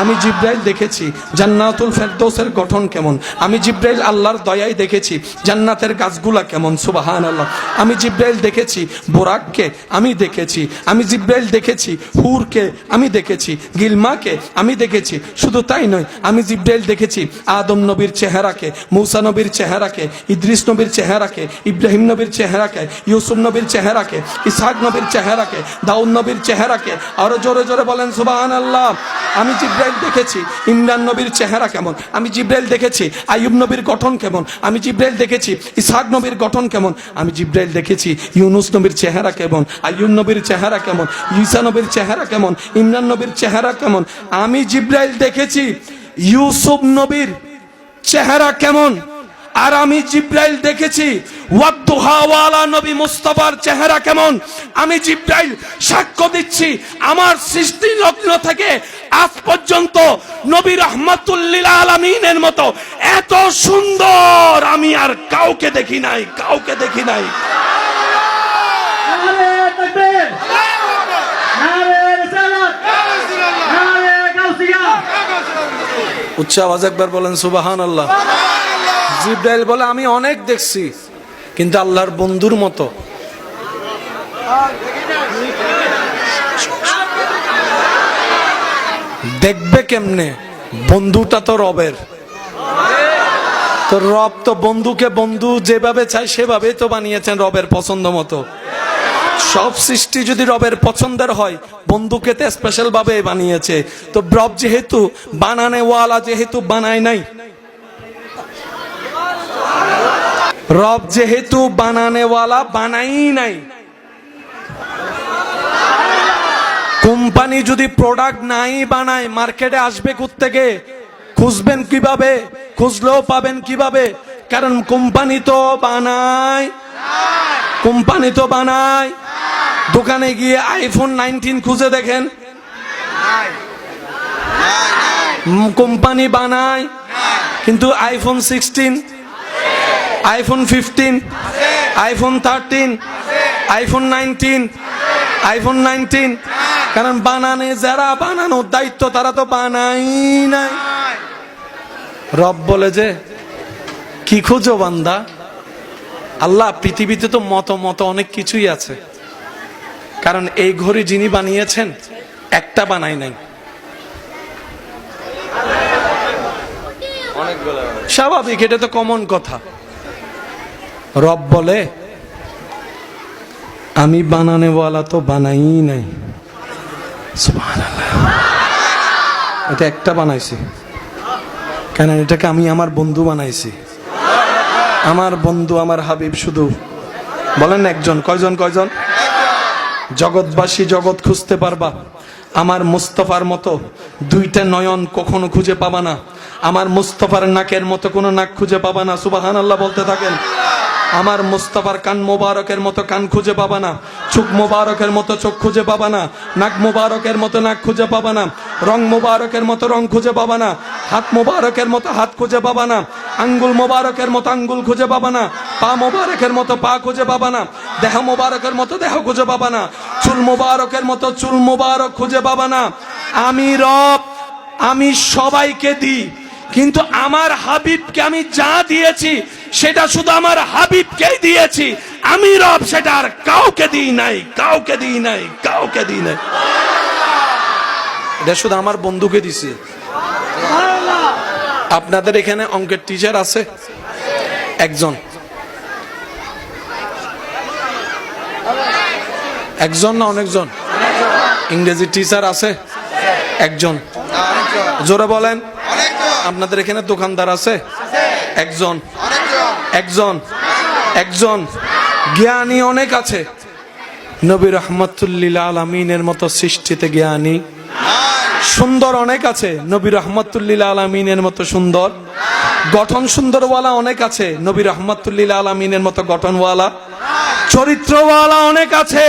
আমি জিব্রাইল দেখেছি জান্নাতুল ফেরদৌসের গঠন কেমন। আমি জিব্রাইল আল্লাহর দয়ায় দেখেছি জান্নাতের গাছগুলা কেমন। সুবহানাল্লাহ। আমি জিব্রাইল দেখেছি বোরাককে আমি দেখেছি, আমি জিব্রাইল দেখেছি, হুরকে আমি দেখেছি, গিলমাকে আমি দেখেছি। শুধু তাই নয়, আমি জিব্রাইল দেখেছি আদম নবীর চেহারাকে, মূসা নবীর চেহারাকে, ইদ্রিস নবীর চেহারাকে, ইব্রাহিম নবীর চেহারাকে, ইউসুফ নবীর চেহারাকে, ইসহাক নবীর চেহারাকে, দাউদ নবীর চেহারাকে। আরো জোরে জোরে বলেন সুবহানাল্লাহ। আমি জিব্রাইল দেখেছি ইমরান নবীর চেহারা কেমন, আমি জিব্রাইল দেখেছি আইয়ুব নবীর গঠন কেমন, আমি জিব্রাইল দেখেছি ইসহাক নবীর গঠন কেমন, আমি জিব্রাইল দেখেছি ইউনুস নবীর চেহারা কেমন, আইয়ুব নবীর চেহারা কেমন, ঈসা নবীর চেহারা কেমন, ইমরান নবীর চেহারা কেমন। আমি জিব্রাইল দেখেছি ইউসুফ নবীর চেহারা কেমন, আর আমি জিব্রাইল দেখেছি ওয়াদুহাওয়ালা নবী মুস্তাফার চেহারা কেমন। আমি জিব্রাইল সাক্ষ্য দিচ্ছি, আমার সৃষ্টি লগ্ন থেকে আজ পর্যন্ত নবী রাহমাতুল লিল আলামিনের মতো এত সুন্দর আমি আর কাউকে দেখি নাই, কাউকে দেখি নাই। নারে তাকবীর, নারে রিসালাত, নারে গাউসিয়া। উচ্চ আওয়াজ একবার বলেন সুবহানাল্লাহ। জিব্রাইল বলে আমি অনেক দেখছি, কিন্তু আল্লাহর বন্ধুর মতো দেখবে কেমনে? বন্ধুটা তো রবের, তো রব তো বন্ধুকে বন্ধু যেভাবে চায় সেভাবেই তো বানিয়েছেন রবের পছন্দ মতো। সব সৃষ্টি যদি রবের পছন্দের হয়, বন্ধুকে তো স্পেশাল ভাবে বানিয়েছে। তো রব যেহেতু বানানেওয়ালা, যেহেতু বানায় নাই, রব যেহেতু বানানেওয়ালা বানাই নাই, কোম্পানি যদি প্রোডাক্ট নাই বানায়, মার্কেটে আসবে কোত্থেকে? খুঁজবেন কিভাবে? খুঁজলেও পাবেন কিভাবে? কারণ কোম্পানি তো বানায়, কোম্পানি তো বানায়। দোকানে গিয়ে আইফোন 19 খুঁজে দেখেন, কোম্পানি বানায়, কিন্তু iPhone 16, iPhone 15, iPhone 13, iPhone 19, iPhone 19। কারণ বানানে যারা বানানোর দায়িত্ব তারা তো বানাই নাই। রব বলে যে কি খুঁজো বান্দা? আল্লাহ পৃথিবীতে তো মত মত অনেক কিছুই আছে, কারণ এই ঘড়ি যিনি বানিয়েছেন একটা বানাই নাই, স্বাভাবিক, এটা তো কমন কথা। রব বলে আমি বানানেওয়ালা তো বানাই নাই, সুবহানাল্লাহ। এটা একটা বানাইছি, কেন? এটাকে আমি আমার বন্ধু বানাইছি। আমার বন্ধু, আমার হাবিব শুধু বলেন একজন। কয়জন? কয়জন? জগৎবাসী জগৎ খুঁজতে পারবা, আমার মুস্তাফার মতো দুইটা নয়ন কখনো খুঁজে পাবা না, আমার মুস্তাফার নাকের মতো কোনো নাক খুঁজে পাবা না। সুবহানাল্লাহ বলতে থাকেন। আমার মুস্তাফার কান মোবারকের মতো কান খুঁজে পাবা না, চোখ মোবারকের মতো চোখ খুঁজে পাবা না, নাক মোবারকের মতো নাক খুঁজে পাবা না, রং মোবারকের মতো রং খুঁজে পাবা না, হাত মোবারকের মতো হাত খুঁজে পাবা না, আঙ্গুল মোবারকের মতো আঙ্গুল খুঁজে পাবা না, পা মোবারকের মতো পা খুঁজে পাবা না, দেহ মোবারকের মতো দেহ খুঁজে পাবা না, চুল মোবারকের মতো চুল মোবারক খুঁজে পাবা না। আমি রব, আমি সবাইকে দিই, কিন্তু আমার হাবিবকে আমি যা দিয়েছি সেটা শুধু আমার হাবিবকেই দিয়েছি। আমি রব, সেটা আর কাউকে দিই নাই, কাউকে দিই নাই, কাউকে দিই নাই। এটা শুধু আমার বন্ধুকে দিছি। আপনাদের এখানে অঙ্কের টিচার আছে একজন? একজন না অনেকজন? ইংরেজি টিচার আছে একজন? জোরে বলেন। আপনাদের এখানে দোকানদার আছে একজন? একজন? একজন? জ্ঞানী অনেক আছে, নবী রাহমাতুল লিল আলামিনের মতো সৃষ্টিতে জ্ঞানী। সুন্দর অনেক আছে, নবী রাহমাতুল লিল আলামিনের মতো সুন্দর। গঠন সুন্দরওয়ালা অনেক আছে, নবী রাহমাতুল লিল আলামিনের মতো গঠনওয়ালা। চরিত্রওয়ালা অনেক আছে,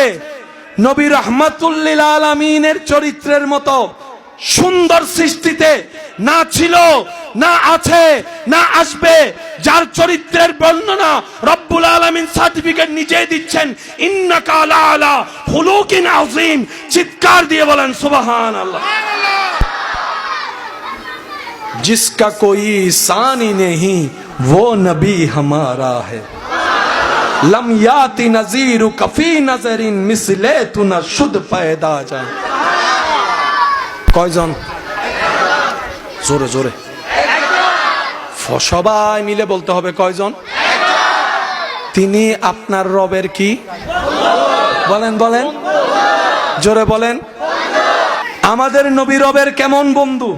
নবী রাহমাতুল লিল আলামিনের চরিত্রের মতো সুন্দর সৃষ্টিতে না ছিল, না আছে, না আসবে। যার চরিত্রের বর্ণনা রব্বুল আলামিন সার্টিফিকেট নিজেই দিচ্ছেন, ইন্নাকা আলা খুলুকিন আযীম। চিৎকার দিয়ে বলেন সুবহানাল্লাহ। जिसका कोई सानी नहीं वो नबी हमारा है। लम याति नजीरु कफी नजरिन मिसले तु न शुद्ध पैदा जा। কয়জন? জোরে জোরে সবাই মিলে বলতে হবে কয়জন? তিনি আপনার রবের কি? বলেন বলেন জোরে বলেন। আমাদের নবী রবের কেমন বন্ধু?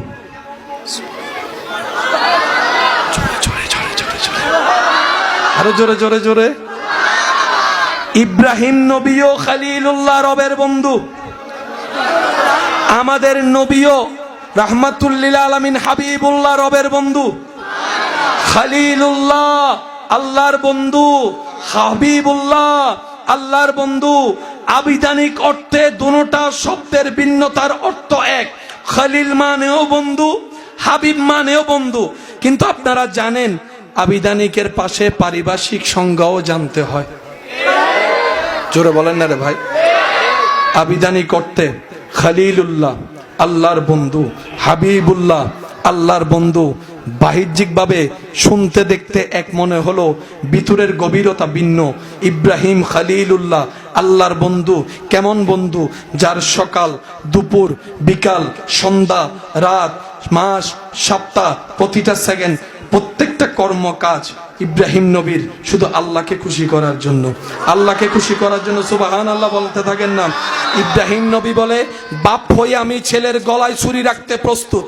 আরো জোরে জোরে জোরে। ইব্রাহিম নবীও খলিলুল্লাহ রবের বন্ধু। আমাদের নবীও রাহমাতুল লিল আলামিন হাবিবুল্লাহ রবের বন্ধু। খলিলুল্লাহ আল্লাহর বন্ধু, হাবিবুল্লাহ আল্লাহর বন্ধু। আবিধানিক অর্থে দুটোটা শব্দের ভিন্নতার অর্থ এক। খলিল মানেও বন্ধু, হাবিব মানেও বন্ধু। কিন্তু আপনারা জানেন আবিধানিকের পাশে পারিভাষিক সংজ্ঞাও জানতে হয়। জোরে বলেন না রে ভাই। আবিধানিক অর্থে খলিলুল্লাহ আল্লাহর বন্ধু, হাবিবুল্লাহ আল্লাহর বন্ধু। বাহ্যিকভাবে শুনতে দেখতে এক মনে হলো, ভিতরের গভীরতা ভিন্ন। ইব্রাহিম খলিলুল্লাহ আল্লাহর বন্ধু। কেমন বন্ধু? যার সকাল, দুপুর, বিকাল, সন্ধ্যা, রাত, মাস, সপ্তাহ, প্রতিটা সেকেন্ড, প্রত্যেকটা কর্মকাজ ইব্রাহিম নবীর শুধু আল্লাহকে খুশি করার জন্য, আল্লাহকে খুশি করার জন্য। সুবহানাল্লাহ বলতে থাকেন না। ইব্রাহিম নবী বলে, বাপ হয়ে আমি ছেলের গলায় ছুরি রাখতে প্রস্তুত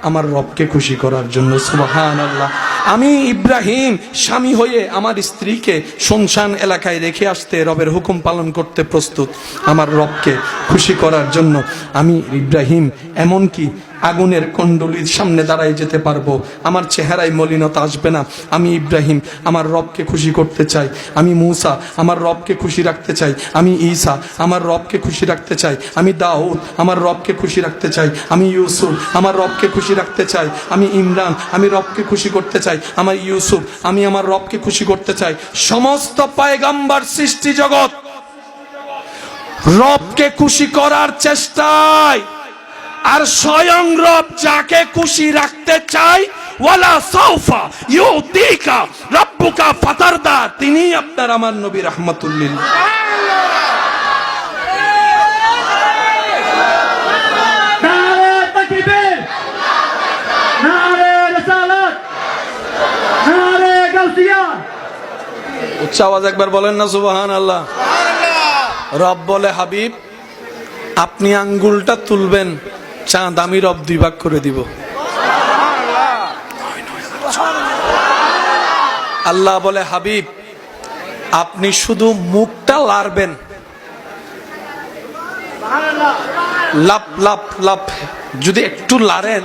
আমার রবকে খুশি করার জন্য। সুবহানাল্লাহ। আমি ইব্রাহিম স্বামী হয়ে আমার স্ত্রীকে শুনশান এলাকায় রেখে আসতে রবের হুকুম পালন করতে প্রস্তুত আমার রবকে খুশি করার জন্য। আমি ইব্রাহিম এমনকি আগুনের কুণ্ডলীর সামনে দাঁড়ায় যেতে পারবো, আমার চেহারায় মলিনতা আসবে না। আমি ইব্রাহিম আমার রবকে খুশি করতে চাই। আমি মূসা আমার রবকে খুশি রাখতে চাই। আমি ঈসা আমার রবকে খুশি রাখতে চাই। আমি দাউদ আমার রবকে খুশি রাখতে চাই। আমি ইউসুফ আমার রবকে খুশি রাখতে চাই। আমি ইমরান আমি রবকে খুশি করতে চাই। আমার ইউসুফ আমি আমার রবকে খুশি করতে চাই। সমস্ত পয়গম্বর সৃষ্টি জগৎ রবকে খুশি করার চেষ্টায়, আর স্বয়ং রব যাকে খুশি রাখতে চাই, ওয়ালা সাউফা ইউতিকা রাব্বুকা ফাতারদা, তিনি আপনার আমার নবী রাহমাতুল লিল। নারে তাকবীর, নারে রিসালাত, নারে গাউসিয়া। উচ্চ আওয়াজ একবার বলেন না সুবহানাল্লাহ। রব বলে, হাবিব আপনি আঙ্গুলটা তুলবেন, চাঁদ আমি রব দুই ভাগ করে দিব। আল্লাহ বলে, হাবিব আপনি শুধু মুখটা লাড়বেন, লাপ লাপ লাপ যদি একটু লাড়েন,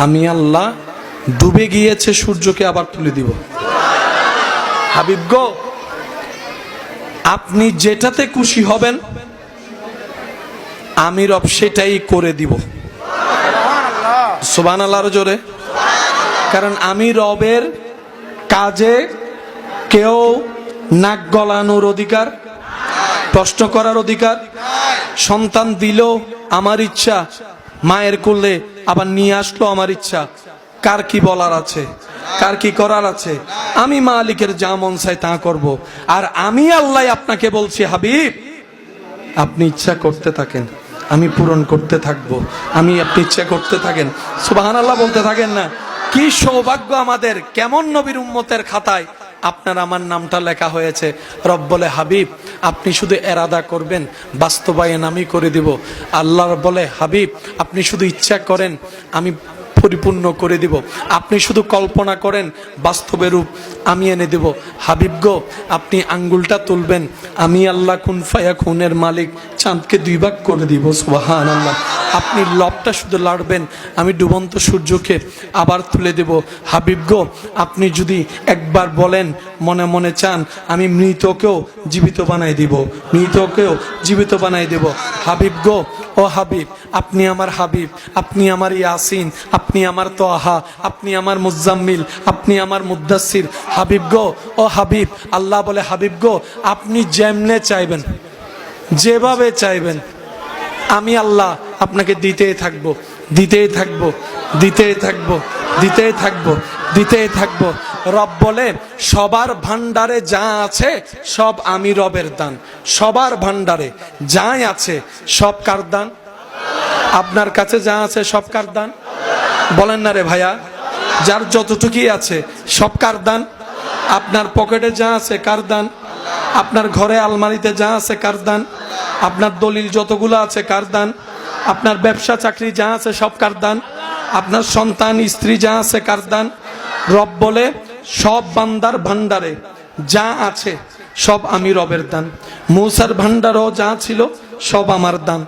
আমি আল্লাহ ডুবে গিয়েছে সূর্যকে আবার তুলে দিব। হাবিব গো, আপনি যেটাতে খুশি হবেন আমি রব সেটাই করে দিব। সুবহানাল্লাহর জোরে। কারণ আমি রবের কাজে কেউ নাক গলানোর অধিকার, প্রশ্ন করার অধিকার। সন্তান দিল আমার ইচ্ছা, মায়ের কোলে আবার নিয়ে আসলো আমার ইচ্ছা। কার কি বলার আছে, কার কি করার আছে? আমি মালিকের যা মন চাই তা করব। আর আমি আল্লাহ আপনাকে বলছি, হাবিব আপনি ইচ্ছা করতে থাকেন, আমি পূরণ করতে থাকবো। আমি আপনি ইচ্ছা করতে থাকেন, সুবহানাল্লাহ বলতে থাকেন না। কি সৌভাগ্য আমাদের, কেমন নবীর উম্মতের খাতায় আপনার আমার নামটা লেখা হয়েছে। রব বলে, হাবিব আপনি শুধু এরাদা করবেন, বাস্তবায়ন আমি করে দিব। আল্লাহ বলে, হাবিব আপনি শুধু ইচ্ছা করেন, আমি পরিপূর্ণ করে দিব। আপনি শুধু কল্পনা করেন, বাস্তবে রূপ আমি এনে দেব। হাবিব গো, আপনি আঙ্গুলটা তুলবেন, আমি আল্লাহ কুন ফায়াকুনের মালিক চাঁদকে দুই ভাগ করে দিব। সুবহানাল্লাহ। আপনি লবটা শুধু লাড়বেন, আমি ডুবন্ত সূর্যকে আবার তুলে দেব। হাবিব গো, আপনি যদি একবার বলেন, মনে মনে চান, আমি মৃতকেও জীবিত বানাই দিব, মৃতকেও জীবিত বানাই দেব। হাবিব গো, ও হাবিব আপনি আমার হাবিব, আপনি আমার ইয়াসিন, আপনি আমার তোহা, আপনি আমার মুজাম্মিল, আপনি আমার মুদ্দাসির। হাবিব গো, ও হাবিব, আল্লাহ বলে, হাবিব গো আপনি যেমনে চাইবেন, যেভাবে চাইবেন, আমি আল্লাহ আপনাকে দিতেই থাকবো, দিতেই থাকবো, দিতেই থাকবো, দিতেই থাকবো, দিতেই থাকবো। রব বলে সবার ভান্ডারে যা আছে সব আমি রবের দান। সবার ভান্ডারে যাই আছে সব কার দান? আপনার কাছে যা আছে সব কার দান? বলেন না রে ভাইয়া, যার যতটুকুই আছে সব কার দান? আপনার পকেটে যা আছে কার দান? আপনার ঘরে আলমারিতে যা আছে কার দান? আপনার দলিল যতগুলো আছে কার দান? আপনার ব্যবসা চাকরি যা আছে সব কার দান? আপনার সন্তান স্ত্রী যা আছে কার দান? রব বলে সব বান্দার ভান্ডারে যা আছে সব আমি রবের দান। মূসার ভান্ডারও যা ছিল সব আমার দান।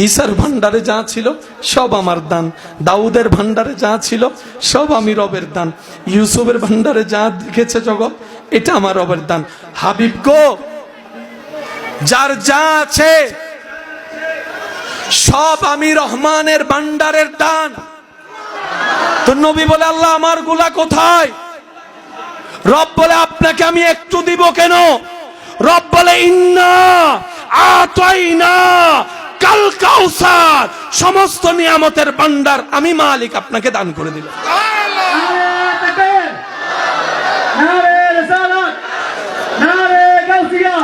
ঈসার ভান্ডারে যা ছিল সব আমার দান। দাউদের ভান্ডারে যা ছিল সব আমি রবের দান। ইউসুফের ভান্ডারে যা লিখেছে জগৎ এটা আমার রবের দান। হাবিব গো, যার যা আছে সব আমি রহমানের ভান্ডারের দান। তো নবী বলে আল্লাহ আমার গুলা কোথায়? রব বলে আপনাকে আমি একটু দিব কেন? রব বলে ইন্না আতাইনা কাল কাউসার, সমস্ত নিয়ামতের ভান্ডার আমি মালিক আপনাকে দান করে দিলাম। নারে তাকবীর, নারে রিসালাত, নারে গাউসিয়া।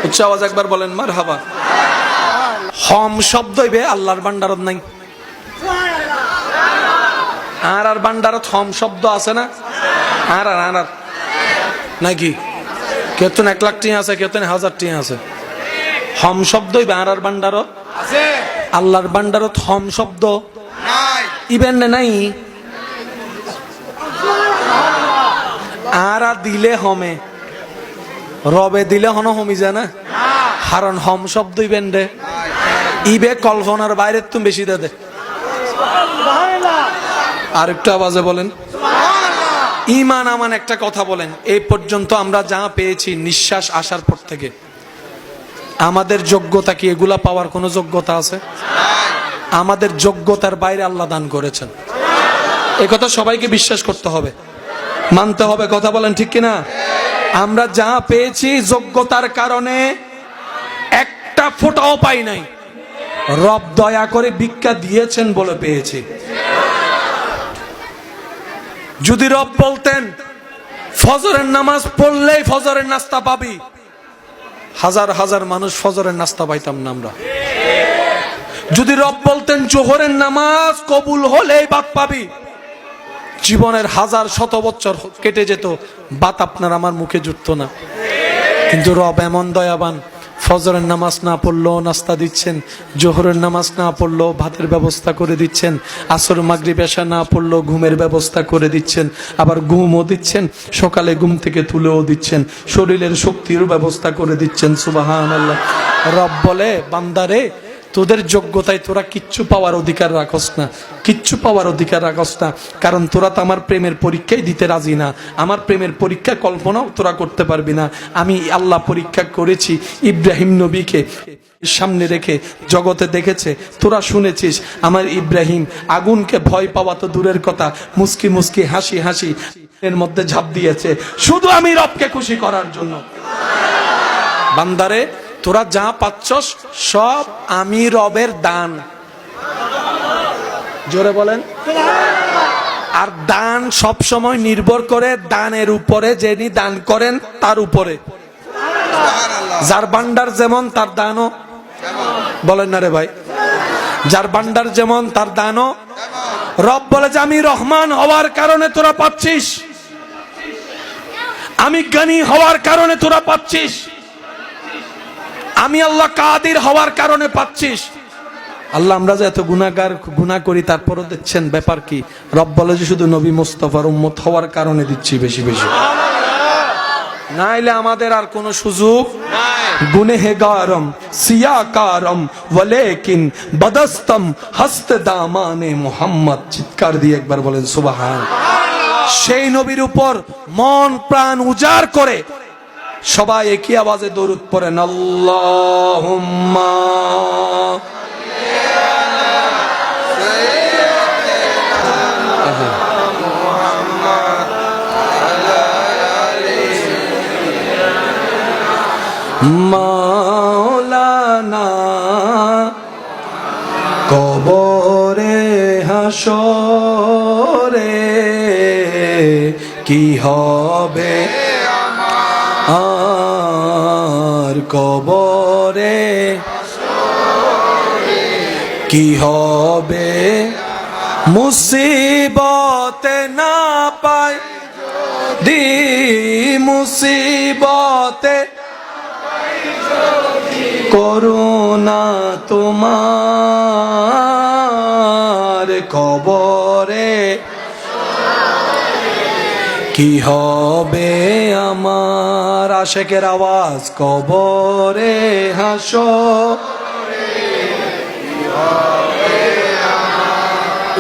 উচ্চ আওয়াজ একবার বলেন মারহাবা। হম শব্দ হইবে আল্লাহর ভান্ডারত নাই। আর ভান্ডারত হম শব্দ আছে না? আর নাকি কেতন 1 লাখ টিয়া আছে, কেতন 1000 টিয়া আছে। হম শব্দ হইবে আর ভান্ডারত আছে। আল্লাহর ভান্ডারত হম শব্দ নাই, ইবেন নাই। আর দিলে হমে, রবে দিলে হন হমি যায় না, কারণ হম শব্দ ইবেন রে ইবে কল্পনার বাইরে তুমি বেশি দে। আর একটু আওয়াজে বলেন ঈমান আমান একটা কথা বলেন। এই পর্যন্ত আমরা যা পেয়েছি নিঃশ্বাস আসার পর থেকে, আমাদের যোগ্যতা কি এগুলা পাওয়ার কোনো যোগ্যতা আছে? আমাদের যোগ্যতার বাইরে আল্লাহ দান করেছেন। এ কথা সবাইকে বিশ্বাস করতে হবে, মানতে হবে। কথা বলেন ঠিক কিনা? আমরা যা পেয়েছি যোগ্যতার কারণে একটা ফোঁটাও পাই নাই, রব দয়া করে ভিক্ষা দিয়েছেন বলে পেয়েছি। যদি রব বলতেন ফজরের নামাজ পড়লেই ফজরের নাস্তা পাবি, হাজার হাজার মানুষ ফজরের নাস্তা পাইতাম না আমরা। যদি রব বলতেন জোহরের নামাজ কবুল হলেই ভাত পাবি, জীবনের হাজার শত বছর কেটে যেত, ভাত আপনার আমার মুখে জুটতো না। কিন্তু রব এমন দয়াবান, ফজরের নামাজ না পড়লেও নাস্তা দিচ্ছেন, জোহরের নামাজ না পড়লেও ভাতের ব্যবস্থা করে দিচ্ছেন, আসর মাগরিব এশা না পড়লেও ঘুমের ব্যবস্থা করে দিচ্ছেন, আবার ঘুমও দিচ্ছেন, সকালে ঘুম থেকে তুলেও দিচ্ছেন, শরীরের শক্তির ব্যবস্থা করে দিচ্ছেন। সুবহানাল্লাহ। রব বলে বান্দারে তোদের যোগ্যতায় তোরা কিচ্ছু পাওয়ার অধিকার রাখস না, কিচ্ছু পাওয়ার অধিকার রাখস না, কারণ তোরা তো আমার প্রেমের পরীক্ষাই দিতে রাজি না। আমার প্রেমের পরীক্ষা কল্পনাও তোরা করতে পারবি না। আমি আল্লাহ পরীক্ষা করেছি ইব্রাহিম নবীকে সামনে রেখে, জগতে দেখেছে, তোরা শুনেছিস আমার ইব্রাহিম আগুনকে ভয় পাওয়া তো দূরের কথা, মুস্কি মুস্কি হাসি হাসি এর মধ্যে ঝাঁপ দিয়েছে শুধু আমি রবকে খুশি করার জন্য। বান্দারে তোরা যা পাচ্ছস সব আমি রবের দান। জোরে বলেন। আর দান সব সময় নির্ভর করে দানের উপরে, যিনি দান করেন তার উপরে। যার ভান্ডার যেমন তার দানও, বলেন না রে ভাই, যার ভান্ডার যেমন তার দানও। রব বলে যে আমি রহমান হওয়ার কারণে তোরা পাচ্ছিস, আমি জ্ঞানী হওয়ার কারণে তোরা পাচ্ছিস, আমি আল্লাহ কাদির হওয়ার কারণে পাচ্ছিস। আল্লাহ আমরা যে এত গুনাহ করি তারপরও দিচ্ছেন, ব্যাপার কি? রব বলে যে শুধু নবী মুস্তাফার উম্মত হওয়ার কারণে দিচ্ছি বেশি বেশি, নাইলে আমাদের আর কোনো সুযোগ নাই। গুনেহগারম সিয়াকারম ওয়ালাকিন বদস্তম হস্ত দামানে মুহাম্মদ। চিৎকার দিয়ে একবার বলেন সুবহান। সেই নবীর উপর মন প্রাণ উজাড় করে সবাই একই আওয়াজে দরুদ পড়েন, আল্লাহুম্মা মাওলানা কবরে হাসরে কি হবে আর কবরে, কি হবে মুসিবতে না পাই দি, মুসিবতে করুণা তোমার কবরে, কি হবে আমার। আশেকের আওয়াজ কবরে হাসর,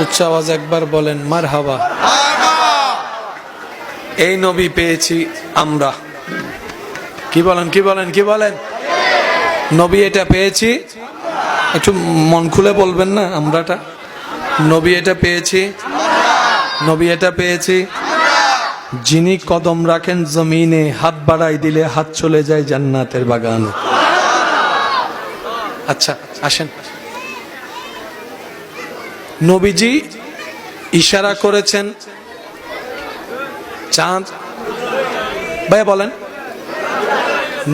উচ্চ আওয়াজ একবার বলেন মারহাবা। এই নবী পেয়েছি আমরা, কি বলেন কি বলেন কি বলেন? নবী এটা পেয়েছি, একটু মন খুলে বলবেন না আমরাটা। নবী এটা পেয়েছি, নবী এটা পেয়েছি। যিনি কদম রাখেন জমিনে, হাত বাড়াই দিলে হাত চলে যায় জান্নাতের বাগান। আচ্ছা আসেন, নবীজি ইশারা করেছেন চাঁদ, ভাই বলেন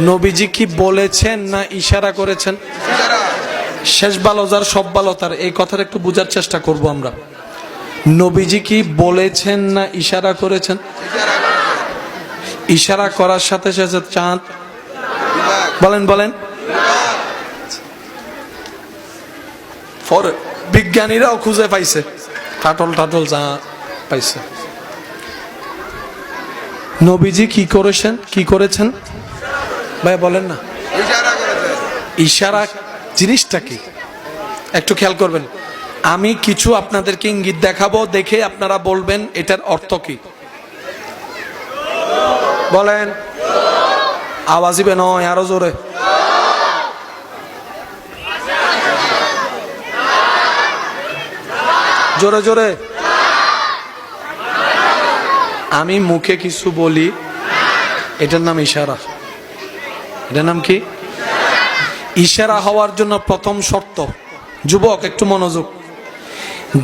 নবীজি কি বলেছেন না ইশারা করেছেন? শেষ ভালো যার সব ভালো তার, এই কথাটা একটু বোঝার চেষ্টা করব আমরা। নবীজি কি বলেছেন না ইশারা করেছেন? ইশারা করার সাথে সাথে চাঁদ, বলেন বলেন, বিজ্ঞানীরাও খুঁজে পাইছে, টাটল টাটল চাঁদ পাইছে। নবীজি কি করেছেন, কি করেছেন ভাই বলেন না? ইশারা জিনিসটা কি একটু খেয়াল করবেন। আমি কিছু আপনাদেরকে ইঙ্গিত দেখাবো, দেখে আপনারা বলবেন এটার অর্থ কি। বলেন, আওয়াজিবে নয়, আরো জোরে। জোরে জোরে। আমি মুখে কিছু বলি, এটার নাম ইশারা। এটার নাম কি? ইশারা হওয়ার জন্য প্রথম শর্ত, যুবক একটু মনোযোগ,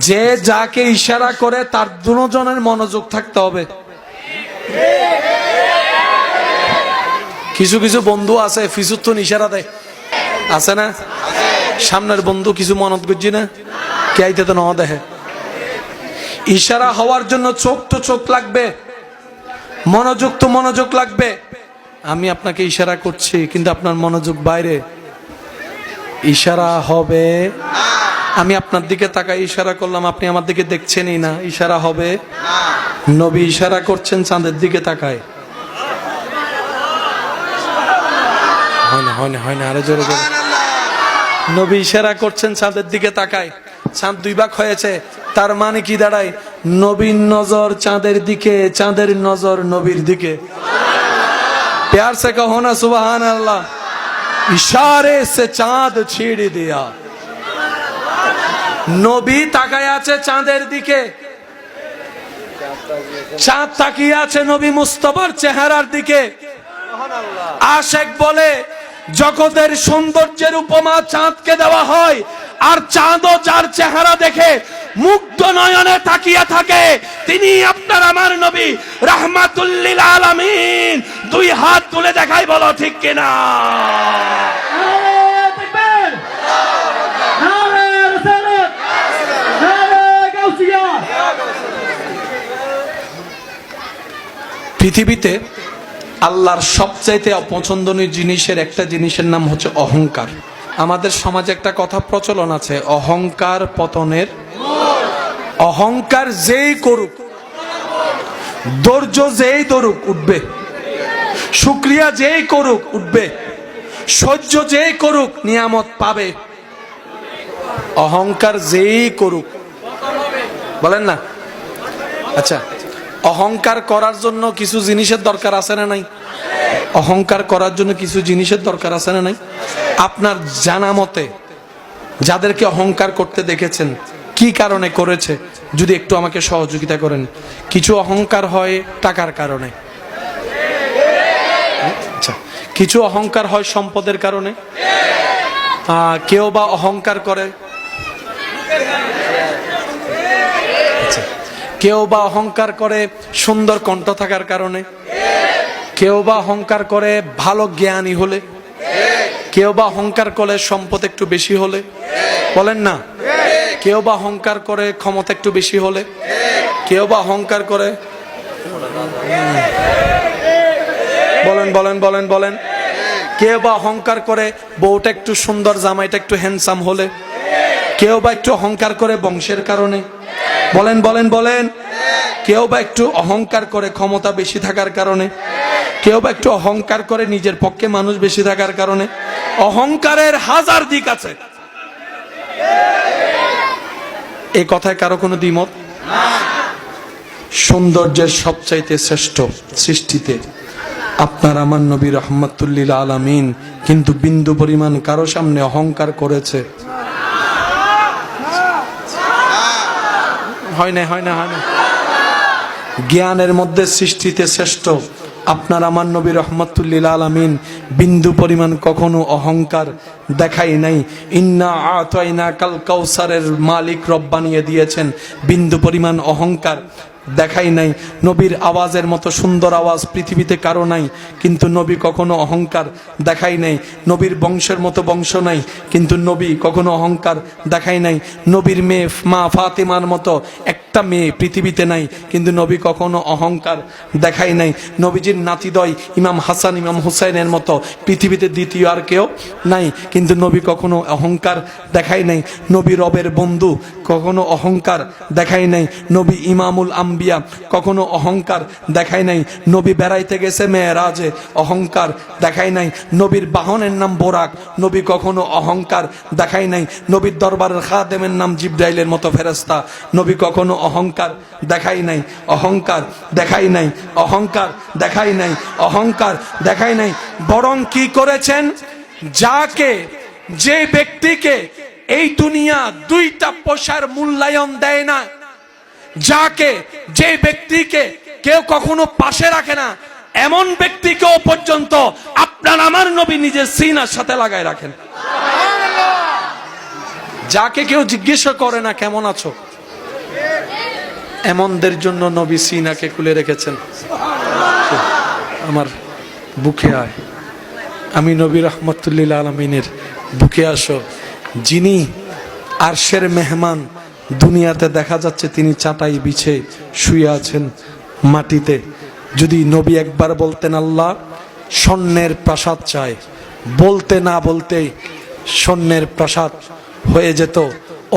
যে যাকে ইশারা করে তার দুজনের মনোযোগ থাকতে হবে। কিছু কিছু বন্ধু আছে ফিসুত্তুন ইশারা দেয়, আছে না? সামনের বন্ধু কিছু মনত করছি না, কে আইতে তো না দেখে। ইশারা হওয়ার জন্য চোখ তো চোখ লাগবে, মনোযোগ তো মনোযোগ লাগবে। আমি আপনাকে ইশারা করছি কিন্তু আপনার মনোযোগ বাইরে, ইশারা হবে। আমি আপনার দিকে তাকাই ইশারা করলাম, আপনি আমার দিকে দেখছেনই না, ইশারা হবে? নবী ইশারা করছেন চাঁদের দিকে তাকায়, হয় না হয় না, আরে জোরে জোরে। নবী ইশারা করছেন চাঁদের দিকে তাকায়, চাঁদ দুই ভাগ হয়েছে, তার মানে কি দাঁড়ায়? নবীর নজর চাঁদের দিকে, চাঁদের নজর নবীর দিকে। प्यार से कहो ना सुभान अल्लाह। इशारे से चांद छेड़ दिया, নবী তাকায় আছে চাঁদের দিকে, চাঁদ তাকিয়ে আছে নবী মুস্তাফার চেহারার দিকে। আশেক বলে জগতের সৌন্দর্যের উপমা চাঁদকে দেওয়া হয়, আর চাঁদও যার চেহারা দেখে মুগ্ধ নয়নে তাকিয়ে থাকে, তিনি আপনার আমার নবী রাহমাতুল লিল আলামিন। দুই হাত তুলে দেখাই, বলো ঠিক কিনা? পৃথিবীতে আল্লাহর সবচাইতে অপছন্দনীয় জিনিসের একটা জিনিসের নাম হচ্ছে অহংকার। আমাদের সমাজে একটা কথা প্রচলন আছে, অহংকার পতনের। অহংকার যেই করুক, ধৈর্য যেই ধরুক উঠবে, শুকরিয়া যেই করুক উঠবে, সহ্য যেই করুক নিয়ামত পাবে। অহংকার যেই করুক, বলেন না? আচ্ছা, অহংকার করার জন্য কিছু জিনিসের দরকার আছে না নাই? অহংকার করার জন্য কিছু জিনিসের দরকার আছে না নাই? আপনার জানা মতে যাদেরকে অহংকার করতে দেখেছেন, কি কারণে করেছে যদি একটু আমাকে সহযোগিতা করেন। কিছু অহংকার হয় টাকার কারণে, আচ্ছা, কিছু অহংকার হয় সম্পদের কারণে, কেউ বা অহংকার করে, কেউ বা অহংকার করে সুন্দর কণ্ঠ থাকার কারণে, কেউ বা অহংকার করে ভালো জ্ঞানী হলে, কেউ বা অহংকার করে সম্পদ একটু বেশি হলে, বলেন না, কেউ বা অহংকার করে ক্ষমতা একটু বেশি হলে, কেউ বা অহংকার করে, বলেন বলেন বলেন বলেন, কেউ বা অহংকার করে বউটা একটু সুন্দর, জামাইটা একটু হ্যান্ডসাম হলে, কেউ বা একটু অহংকার করে বংশের কারণে, বলেন বলেন বলেন, কেউ বা একটু অহংকার করে ক্ষমতা বেশি থাকার কারণে, কেউ বা একটু অহংকার করে নিজের পক্ষে মানুষ বেশি থাকার কারণে। অহংকারের হাজার দিক আছে, এই কথায় কারো কোনো দ্বিমত? সৌন্দর্যের সবচাইতে শ্রেষ্ঠ সৃষ্টিতে আপনার আমার নবী রহমাতুল্লিল আলামিন কিন্তু বিন্দু পরিমাণ কারো সামনে অহংকার করেছে? হয় না, হয় না, হয় না। জ্ঞানের মধ্যে সৃষ্টিতে শ্রেষ্ঠ আপনার আমার নবী রহমাতুল্লিল আলামিন বিন্দু পরিমাণ কখনো অহংকার দেখাই নাই। ইন্না আতাইনা কাল কাউসারের মালিক রব বানিয়ে দিয়েছেন, বিন্দু পরিমাণ অহংকার দেখাই নাই। নবীর আওয়াজের মতো সুন্দর আওয়াজ পৃথিবীতে কারো নাই, কিন্তু নবী কখনো অহংকার দেখাই নাই। নবীর বংশের মতো বংশ নাই, কিন্তু নবী কখনো অহংকার দেখাই নাই। নবীর মেয়ে মা ফাতেমার মতো একটা মেয়ে পৃথিবীতে নাই, কিন্তু নবী কখনো অহংকার দেখাই নাই। নবীজির নাতিদ্বয় ইমাম হাসান ইমাম হুসাইনের মতো পৃথিবীতে দ্বিতীয় আর কেউ নাই, কিন্তু নবী কখনো অহংকার দেখাই নাই। নবী রবের বন্ধু, কখনো অহংকার দেখাই নাই। নবী ইমামুল আম্বিয়া, কখনো অহংকার দেখাই নাই। নবী বেড়াইতে গেছে মেরাজে, অহংকার দেখাই নাই। নবীর বাহনের নাম বোরাক, নবী কখনো অহংকার দেখাই নাই। নবীর দরবারের খাদেমের নাম জিব্রাইলের মতো ফেরেশতা, নবী কখনো অহংকার দেখাই নাই। অহংকার দেখাই নাই, অহংকার দেখাই নাই, অহংকার দেখাই নাই। বরং কি করেছেন, যাকে, যে ব্যক্তিকে এই দুনিয়া দুইটা পয়সার মূল্যায়ন দেয় না, যাকে, যে ব্যক্তিকে কেউ কখনো পাশে রাখে না, এমন ব্যক্তিকেও পর্যন্ত আপনার আমার নবী নিজের সিনার সাথে লাগায় রাখেন। যাকে কেউ জিজ্ঞাসা করে না কেমন আছো, এমনদের জন্য নবী সিনাকে খুলে রেখেছেন। আমার বুকে আয়, আমি নবী রহমাতুল্লিল আলামিনের বুকে আসো। যিনি আরশের মেহমান, দুনিয়াতে দেখা যাচ্ছে তিনি চাটাই বিছে শুয়ে আছেন মাটিতে। যদি নবী একবার বলতেন আল্লাহ স্বর্ণের প্রাসাদ চাই, বলতে না বলতেই স্বর্ণের প্রাসাদ হয়ে যেত।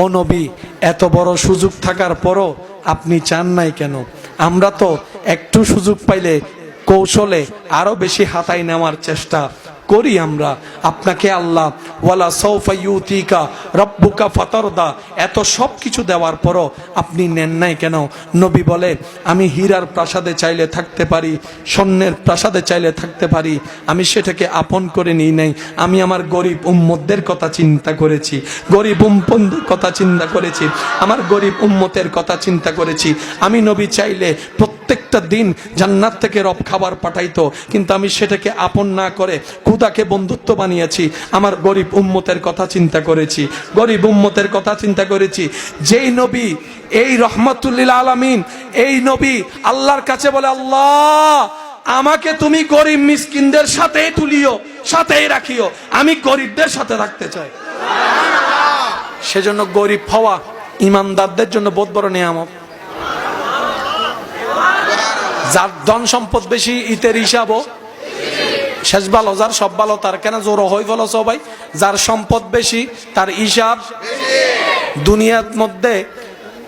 ও নবী, এত বড় সুযোগ থাকার পরও আপনি চান নাই কেন? আমরা তো একটু সুযোগ পাইলে কৌশলে আরো বেশি হাতায় নেওয়ার চেষ্টা করি আমরা। আপনাকে আল্লাহ ওয়ালা সাউফা ইউতিকা রাব্বুকা ফাতারদা এত সব কিছু দেওয়ার পরও আপনি নেন নাই কেন? নবী বলে, আমি হীরার প্রাসাদে চাইলে থাকতে পারি, স্বর্ণের প্রাসাদে চাইলে থাকতে পারি, আমি সেটাকে আপন করে নিই নাই। আমি আমার গরিব উম্মতদের কথা চিন্তা করেছি, গরিব উম্মতের কথা চিন্তা করেছি, আমার গরিব উম্মতের কথা চিন্তা করেছি। আমি নবী চাইলে প্রত্যেকটা দিন জান্নাত থেকে রব খাবার পাঠাইতো, কিন্তু আমি সেটাকে আপন না করে খুদাকে বন্ধুত্ব বানিয়েছি। আমার গরিব উম্মতের কথা চিন্তা করেছি, গরিব উম্মতের কথা চিন্তা করেছি। যেই নবী এই রহমাতুল্লিল আলামিন, এই নবী আল্লাহর কাছে বলে, আল্লাহ আমাকে তুমি গরিব মিসকিনদের সাথে তুলিও, সাথেই রাখিও, আমি গরিবদের সাথে রাখতে চাই। সেজন্য গরিব হওয়া ইমানদারদের জন্য বহুত বড় নিয়ামত। যার ধন সম্পদ বেশি ইতের হিসাবও শেষ ভালো, যার সব ভালো তার কেন জোর হয়ে গেল সবাই। যার সম্পদ বেশি তার হিসাব দুনিয়ার মধ্যে।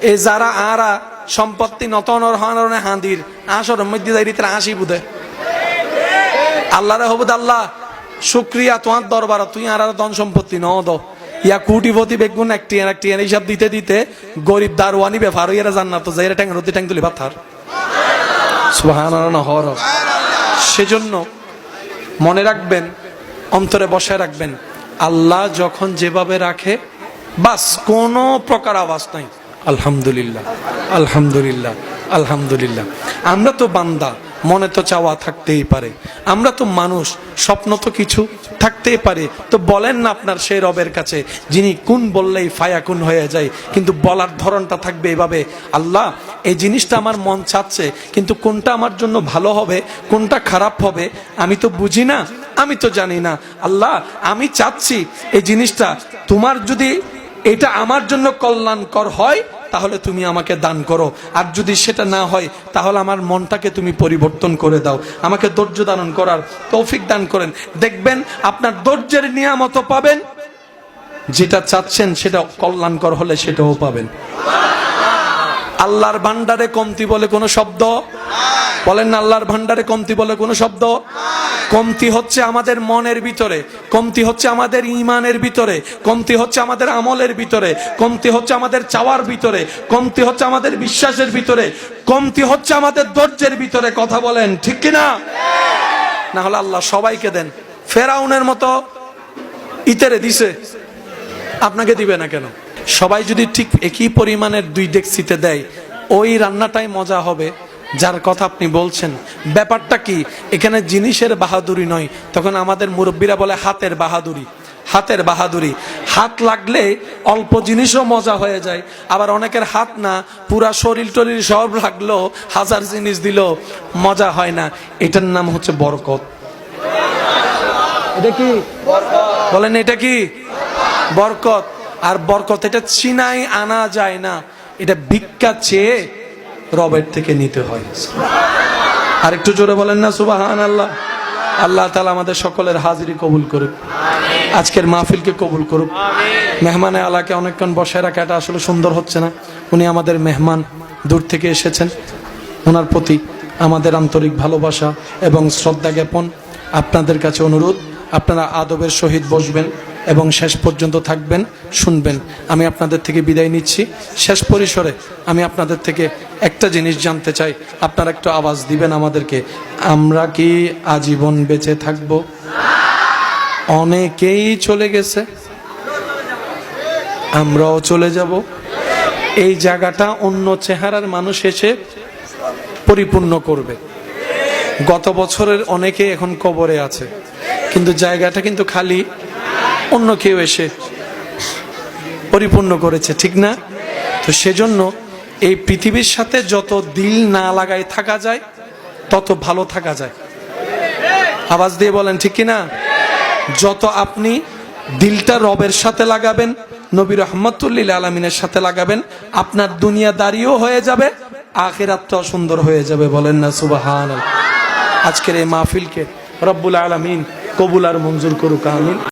এই যারা আরা সম্পত্তি নতনর হনরনে হাঁদির আসরের মধ্যে যাইতে হাসি বুধে আল্লাহরে হবুদ, আল্লাহ শুক্রিয়া তোমার দরবার, তুই আর ধন সম্পত্তি ন দ ইয়া কোটিপতি বেগুন একটি হিসাব দিতে দিতে গরিব দারওয়ানি ব্যাপার হইয়া জান্নাত যাইরা ট্যাং রতি ট্যাং তুলি পাথার সুবহানাল্লাহ হর। সেজন্য মনে রাখবেন, অন্তরে বসায় রাখবেন, আল্লাহ যখন যেভাবে রাখে বাস কোনো প্রকার আওয়াজ নাই। আলহামদুলিল্লাহ, আলহামদুলিল্লাহ, আলহামদুলিল্লাহ। আমরা তো বান্দা, মনে তো চাওয়া থাকতেই পারে, আমরা তো মানুষ, স্বপ্ন তো কিছু থাকতেই পারে। তো বলেন না আপনার সেই রবের কাছে যিনি কুন বললেই ফায়াকুন হয়ে যায়, কিন্তু বলার ধরনটা থাকবে এভাবে, আল্লাহ এই জিনিসটা আমার মন চাচ্ছে, কিন্তু কোনটা আমার জন্য ভালো হবে কোনটা খারাপ হবে আমি তো বুঝি না, আমি তো জানি না। আল্লাহ আমি চাচ্ছি এই জিনিসটা তোমার যদি এটা আমার জন্য কল্যাণকর হয় তাহলে তুমি আমাকে দান করো, আর যদি সেটা না হয় তাহলে আমার মনটাকে তুমি পরিবর্তন করে দাও, আমাকে ধৈর্য ধারণ করার তৌফিক দান করেন। দেখবেন আপনার ধৈর্যের নিয়ামত পাবেন, যেটা চাচ্ছেন সেটা কল্যাণকর হলে সেটাও পাবেন। আল্লাহর ভান্ডারে কমতি বলে কোনো শব্দ বলেন না, আল্লাহর ভান্ডারে কমতি বলে কোনো শব্দ, কমতি হচ্ছে আমাদের মনের ভিতরে, কমতি হচ্ছে আমাদের ঈমানের ভিতরে, কমতি হচ্ছে আমাদের আমলের ভিতরে, কমতি হচ্ছে আমাদের চাওয়ার ভিতরে, কমতি হচ্ছে আমাদের বিশ্বাসের ভিতরে, কমতি হচ্ছে আমাদের ধৈর্যের ভিতরে। কথা বলেন ঠিক কিনা? না হলে আল্লাহ সবাইকে দেন, ফেরাউনের মতো ইতেরে দিছে, আপনাকে দিবে না কেন? সবাই যদি ঠিক একই পরিমাণের 2 ডেকচিতে দেয় ওই রান্নাটাই মজা হবে যার কথা আপনি বলছেন। ব্যাপারটা কি, এখানে জিনিসের বাহাদুরি নয়, তখন আমাদের মুরব্বীরা বলে হাতের বাহাদুরি। হাতের বাহাদুরি, হাত লাগলে অল্প জিনিসও মজা হয়ে যায়, আবার অনেকের হাত না পুরা শরীর টরির সব লাগলো, 1000 জিনিস দিল মজা হয় না। এটার নাম হচ্ছে বরকত। এটা কি বলেন, এটা কি বরকত? আর বরকত এটা চিনাই আনা যায় না, এটা ভিক্ষা চেয়ে রবের থেকে নিতে হয়। আর একটু জোরে বলেন না সুবহানাল্লাহ। আল্লাহ তাআলা আমাদের সকলের হাজিরি কবুল করুক, আজকের মাহফিলকে কবুল করুক। মেহমানে আলাকে অনেকক্ষণ বসায় রাখা এটা আসলে সুন্দর হচ্ছে না, উনি আমাদের মেহমান, দূর থেকে এসেছেন, ওনার প্রতি আমাদের আন্তরিক ভালোবাসা এবং শ্রদ্ধা জ্ঞাপন। আপনাদের কাছে অনুরোধ, আপনারা আদবের সহিত বসবেন এবং শেষ পর্যন্ত থাকবেন, শুনবেন। আমি আপনাদের থেকে বিদায় নিচ্ছি। শেষ পরিসরে আমি আপনাদের থেকে একটা জিনিস জানতে চাই, আপনারা একটু আওয়াজ দিবেন আমাদেরকে, আমরা কি আজীবন বেঁচে থাকবো? অনেকেই চলে গেছে, আমরাও চলে যাব। এই জায়গাটা অন্য চেহারার মানুষ এসে পরিপূর্ণ করবে। গত বছরের অনেকে এখন কবরে আছে, কিন্তু জায়গাটা কিন্তু খালি, অন্য কেউ এসে পরিপূর্ণ করেছে, ঠিক না? তো সেজন্য এই পৃথিবীর সাথে যত দিল না লাগায় থাকা যায় তত ভালো থাকা যায়। আওয়াজ দিয়ে বলেন ঠিক কিনা? যত আপনি দিলটা রবের সাথে লাগাবেন, নবী রাহমাতুল লিল আলামিনের সাথে লাগাবেন, আপনার দুনিয়াদারিও হয়ে যাবে, আখিরাতটাও সুন্দর হয়ে যাবে। বলেন না সুবহানাল্লাহ। আজকের এই মাহফিলকে রব্বুল আলামিন কবুল আর মঞ্জুর করুক, আমিন।